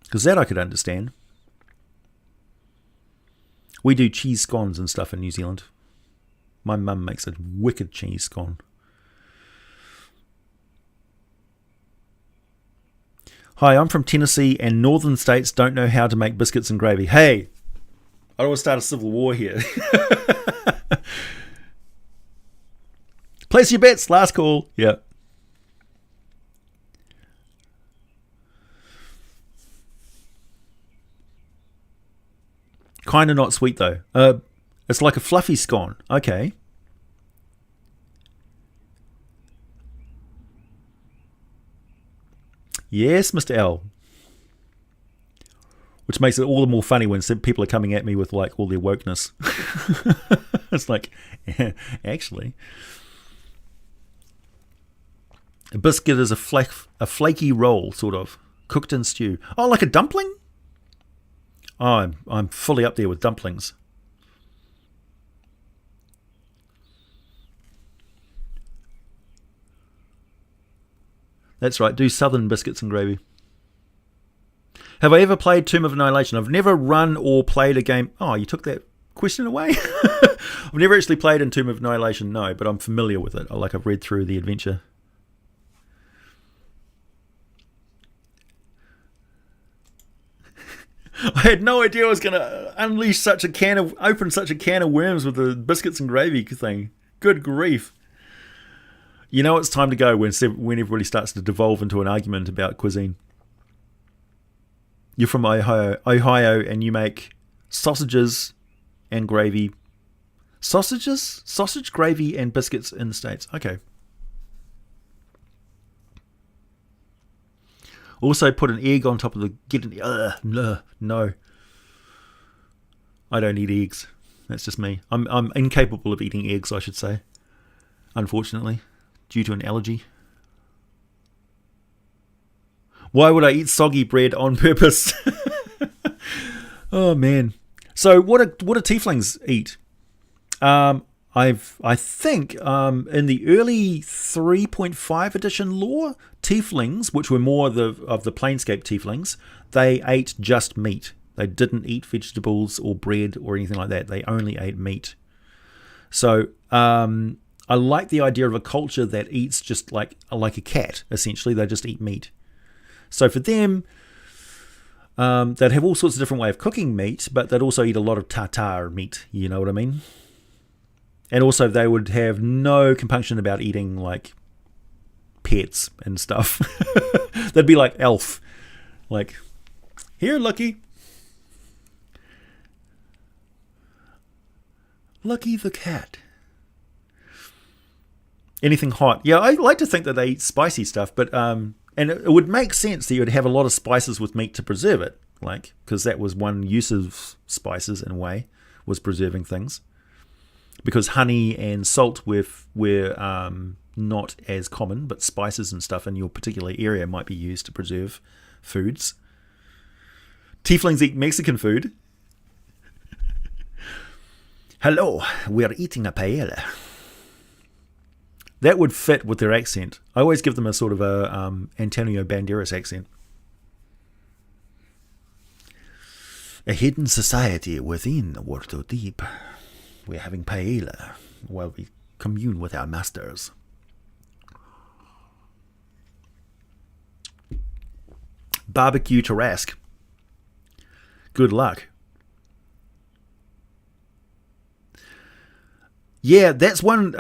Because that I could understand. We do cheese scones and stuff in New Zealand. My mum makes a wicked cheese scone. Hi, I'm from Tennessee and northern states don't know how to make biscuits and gravy. Hey, I don't want to start a civil war here. Place your bets, last call. Yeah. Kind of not sweet though. It's like a fluffy scone. Okay. Yes, Mr. L. Which makes it all the more funny when people are coming at me with like all their wokeness. It's like, yeah, actually. A biscuit is a flaky roll, sort of. Cooked in stew. Oh, like a dumpling? Oh, I'm fully up there with dumplings. That's right, do southern biscuits and gravy. Have I ever played Tomb of Annihilation? I've never run or played a game... Oh, you took that question away? I've never actually played in Tomb of Annihilation, no, but I'm familiar with it. I've read through the adventure. I had no idea I was going to open such a can of worms with the biscuits and gravy thing. Good grief. You know it's time to go when everybody starts to devolve into an argument about cuisine. You're from Ohio, and you make sausages and gravy. Sausage, gravy, and biscuits in the States. Okay. Also put an egg on top of no. I don't eat eggs. That's just me. I'm incapable of eating eggs, I should say. Unfortunately, due to an allergy. Why would I eat soggy bread on purpose? Oh man. So what do tieflings eat? I think in the early 3.5 edition lore, tieflings, which were more of the Planescape tieflings, they ate just meat. They didn't eat vegetables or bread or anything like that. They only ate meat. So I like the idea of a culture that eats just like a cat, essentially. They just eat meat. So for them, they'd have all sorts of different way of cooking meat, but they'd also eat a lot of tartare meat, you know what I mean? And also they would have no compunction about eating like pets and stuff. They'd be like Elf. Like, here, Lucky. Lucky the cat. Anything hot. Yeah, I like to think that they eat spicy stuff, but and it would make sense that you would have a lot of spices with meat to preserve it, like, because that was one use of spices in a way, was preserving things. Because honey and salt were not as common, but spices and stuff in your particular area might be used to preserve foods. Tieflings eat Mexican food. Hello, we're eating a paella. That would fit with their accent. I always give them a sort of a Antonio Banderas accent. A hidden society within Waterdeep. We're having paella while we commune with our masters. Barbecue Tarrasque. Good luck. Yeah, that's one.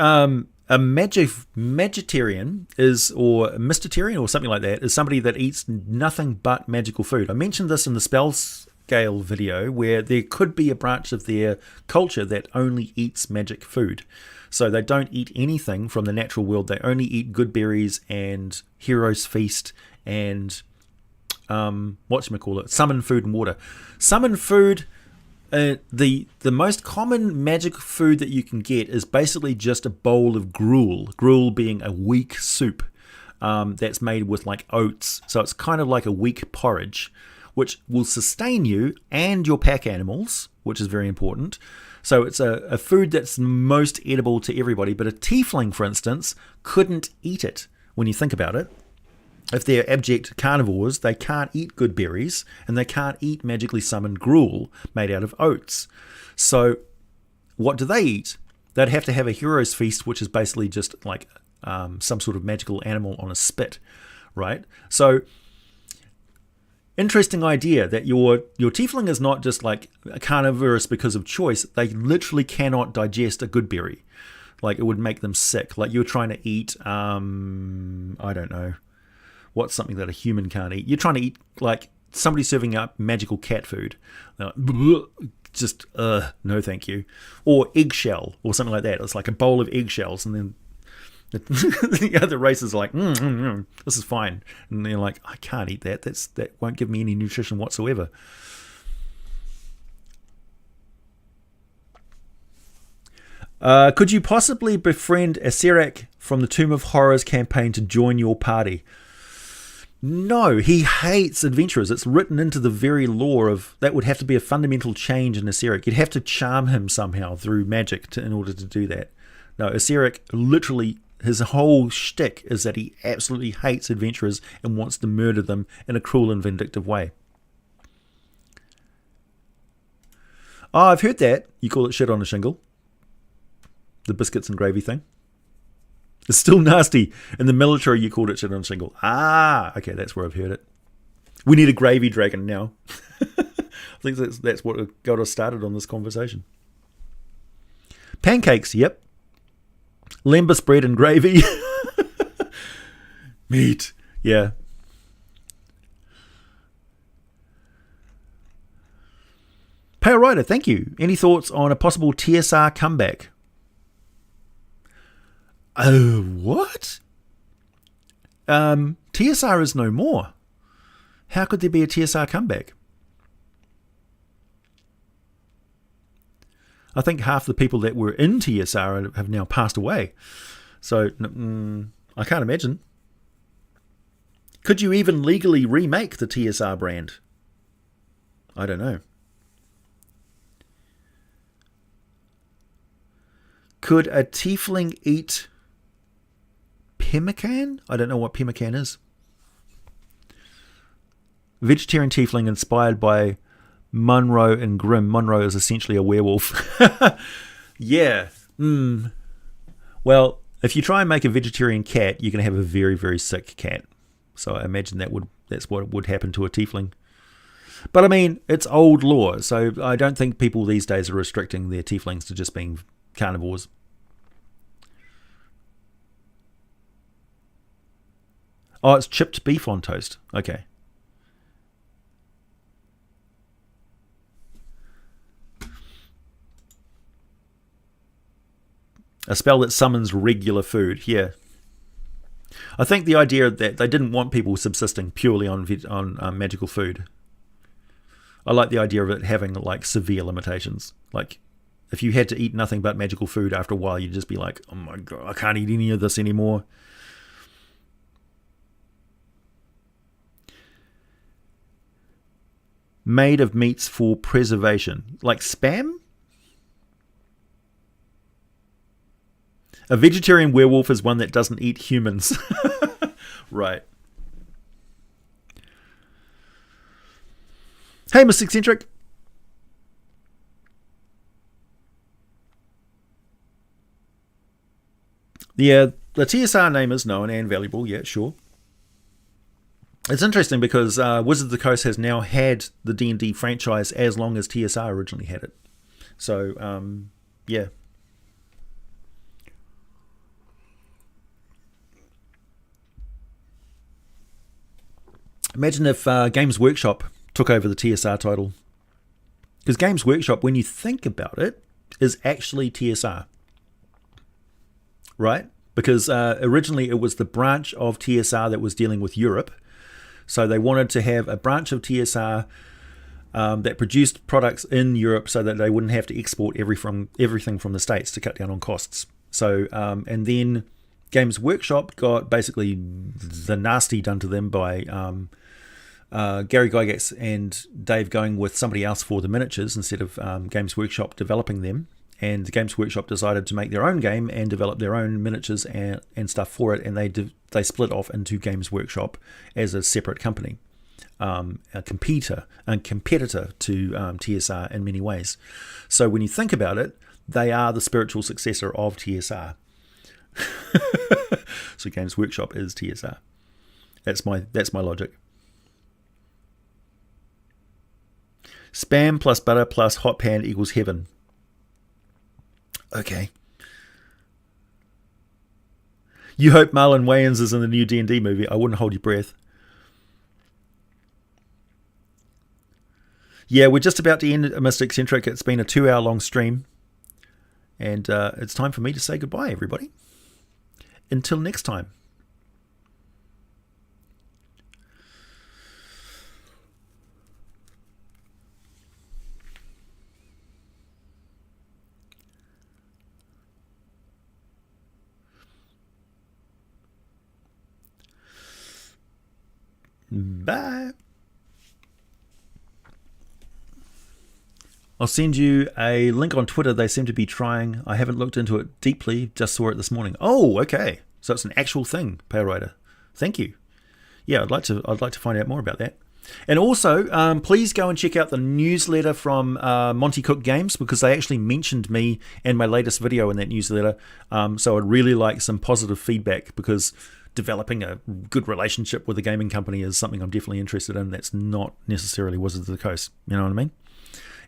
A magitarian is, or a mystatarian or something like that, is somebody that eats nothing but magical food. I mentioned this in the spell scale video, where there could be a branch of their culture that only eats magic food. So they don't eat anything from the natural world. They only eat good berries and Hero's Feast and summon food and water. Summon food. The most common magic food that you can get is basically just a bowl of gruel. Gruel being a weak soup that's made with like oats. So it's kind of like a weak porridge, which will sustain you and your pack animals, which is very important. So it's a food that's most edible to everybody. But a tiefling, for instance, couldn't eat it when you think about it. If they're abject carnivores, they can't eat good berries, and they can't eat magically summoned gruel made out of oats. So what do they eat? They'd have to have a Hero's Feast, which is basically just like some sort of magical animal on a spit, right? So interesting idea that your tiefling is not just like carnivorous because of choice. They literally cannot digest a good berry. Like, it would make them sick. Like, you're trying to eat, I don't know. What's something that a human can't eat? You're trying to eat, like, somebody serving up magical cat food. Like, just, no thank you. Or eggshell, or something like that. It's like a bowl of eggshells, and then the other races are like, this is fine. And they're like, I can't eat that. That won't give me any nutrition whatsoever. Could you possibly befriend a Serac from the Tomb of Horrors campaign to join your party? No, he hates adventurers. It's written into the very lore of that. Would have to be a fundamental change in a Serac. You'd have to charm him somehow through magic in order to do that. No, a Serac, literally, his whole shtick is that he absolutely hates adventurers and wants to murder them in a cruel and vindictive way. Oh, I've heard that. You call it shit on a shingle. The biscuits and gravy thing. It's still nasty. In the military, you called it shit on a shingle. Ah, okay, that's where I've heard it. We need a gravy dragon now. I think that's what got us started on this conversation. Pancakes, yep. Lembas bread and gravy. Meat, yeah. Pale Rider, thank you. Any thoughts on a possible TSR comeback? Oh, what? TSR is no more. How could there be a TSR comeback? I think half the people that were in TSR have now passed away. So, I can't imagine. Could you even legally remake the TSR brand? I don't know. Could a tiefling eat pemmican? I don't know what pemmican is. Vegetarian tiefling inspired by Munro and Grimm. Munro is essentially a werewolf. Yeah. Well, if you try and make a vegetarian cat, you're going to have a very, very sick cat. So I imagine that's what would happen to a tiefling. But I mean, it's old lore, so I don't think people these days are restricting their tieflings to just being carnivores. Oh, it's chipped beef on toast. Okay. A spell that summons regular food. Yeah. I think the idea that they didn't want people subsisting purely on magical food. I like the idea of it having like severe limitations. Like if you had to eat nothing but magical food after a while, you'd just be like, oh my god, I can't eat any of this anymore. Made of meats for preservation. Like Spam? A vegetarian werewolf is one that doesn't eat humans. Right. Hey, Mr. Eccentric. Yeah, the TSR name is known and valuable, yeah, sure. It's interesting because Wizards of the Coast has now had the D&D franchise as long as TSR originally had it. So, yeah. Imagine if Games Workshop took over the TSR title. Because Games Workshop, when you think about it, is actually TSR. Right? Because originally it was the branch of TSR that was dealing with Europe. So they wanted to have a branch of TSR that produced products in Europe so that they wouldn't have to export everything from the States to cut down on costs. So, and then Games Workshop got basically the nasty done to them by Gary Gygax and Dave going with somebody else for the miniatures instead of Games Workshop developing them. And the Games Workshop decided to make their own game and develop their own miniatures and stuff for it, and they split off into Games Workshop as a separate company, a competitor to TSR in many ways. So when you think about it, they are the spiritual successor of TSR. So Games Workshop is TSR. That's my logic. Spam plus butter plus hot pan equals heaven. Okay. You hope Marlon Wayans is in the new D&D movie. I wouldn't hold your breath. Yeah, we're just about to end Mr. Eccentric. It's been a 2-hour long stream. And it's time for me to say goodbye, everybody. Until next time. Bye. I'll send you a link on Twitter. They seem to be trying. I haven't looked into it deeply. Just saw it this morning. Oh, okay. So it's an actual thing, Pale Rider. Thank you. Yeah, I'd like to find out more about that. And also, please go and check out the newsletter from Monty Cook Games, because they actually mentioned me and my latest video in that newsletter. So I'd really like some positive feedback, because developing a good relationship with a gaming company is something I'm definitely interested in. That's not necessarily Wizards of the Coast. You know what I mean?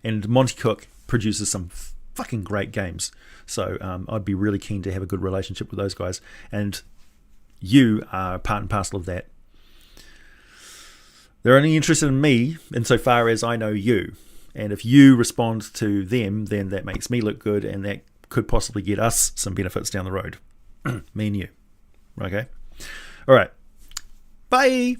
And Monty Cook produces some fucking great games. So I'd be really keen to have a good relationship with those guys. And you are part and parcel of that. They're only interested in me insofar as I know you. And if you respond to them, then that makes me look good, and that could possibly get us some benefits down the road. Me and you. Okay? All right. Bye!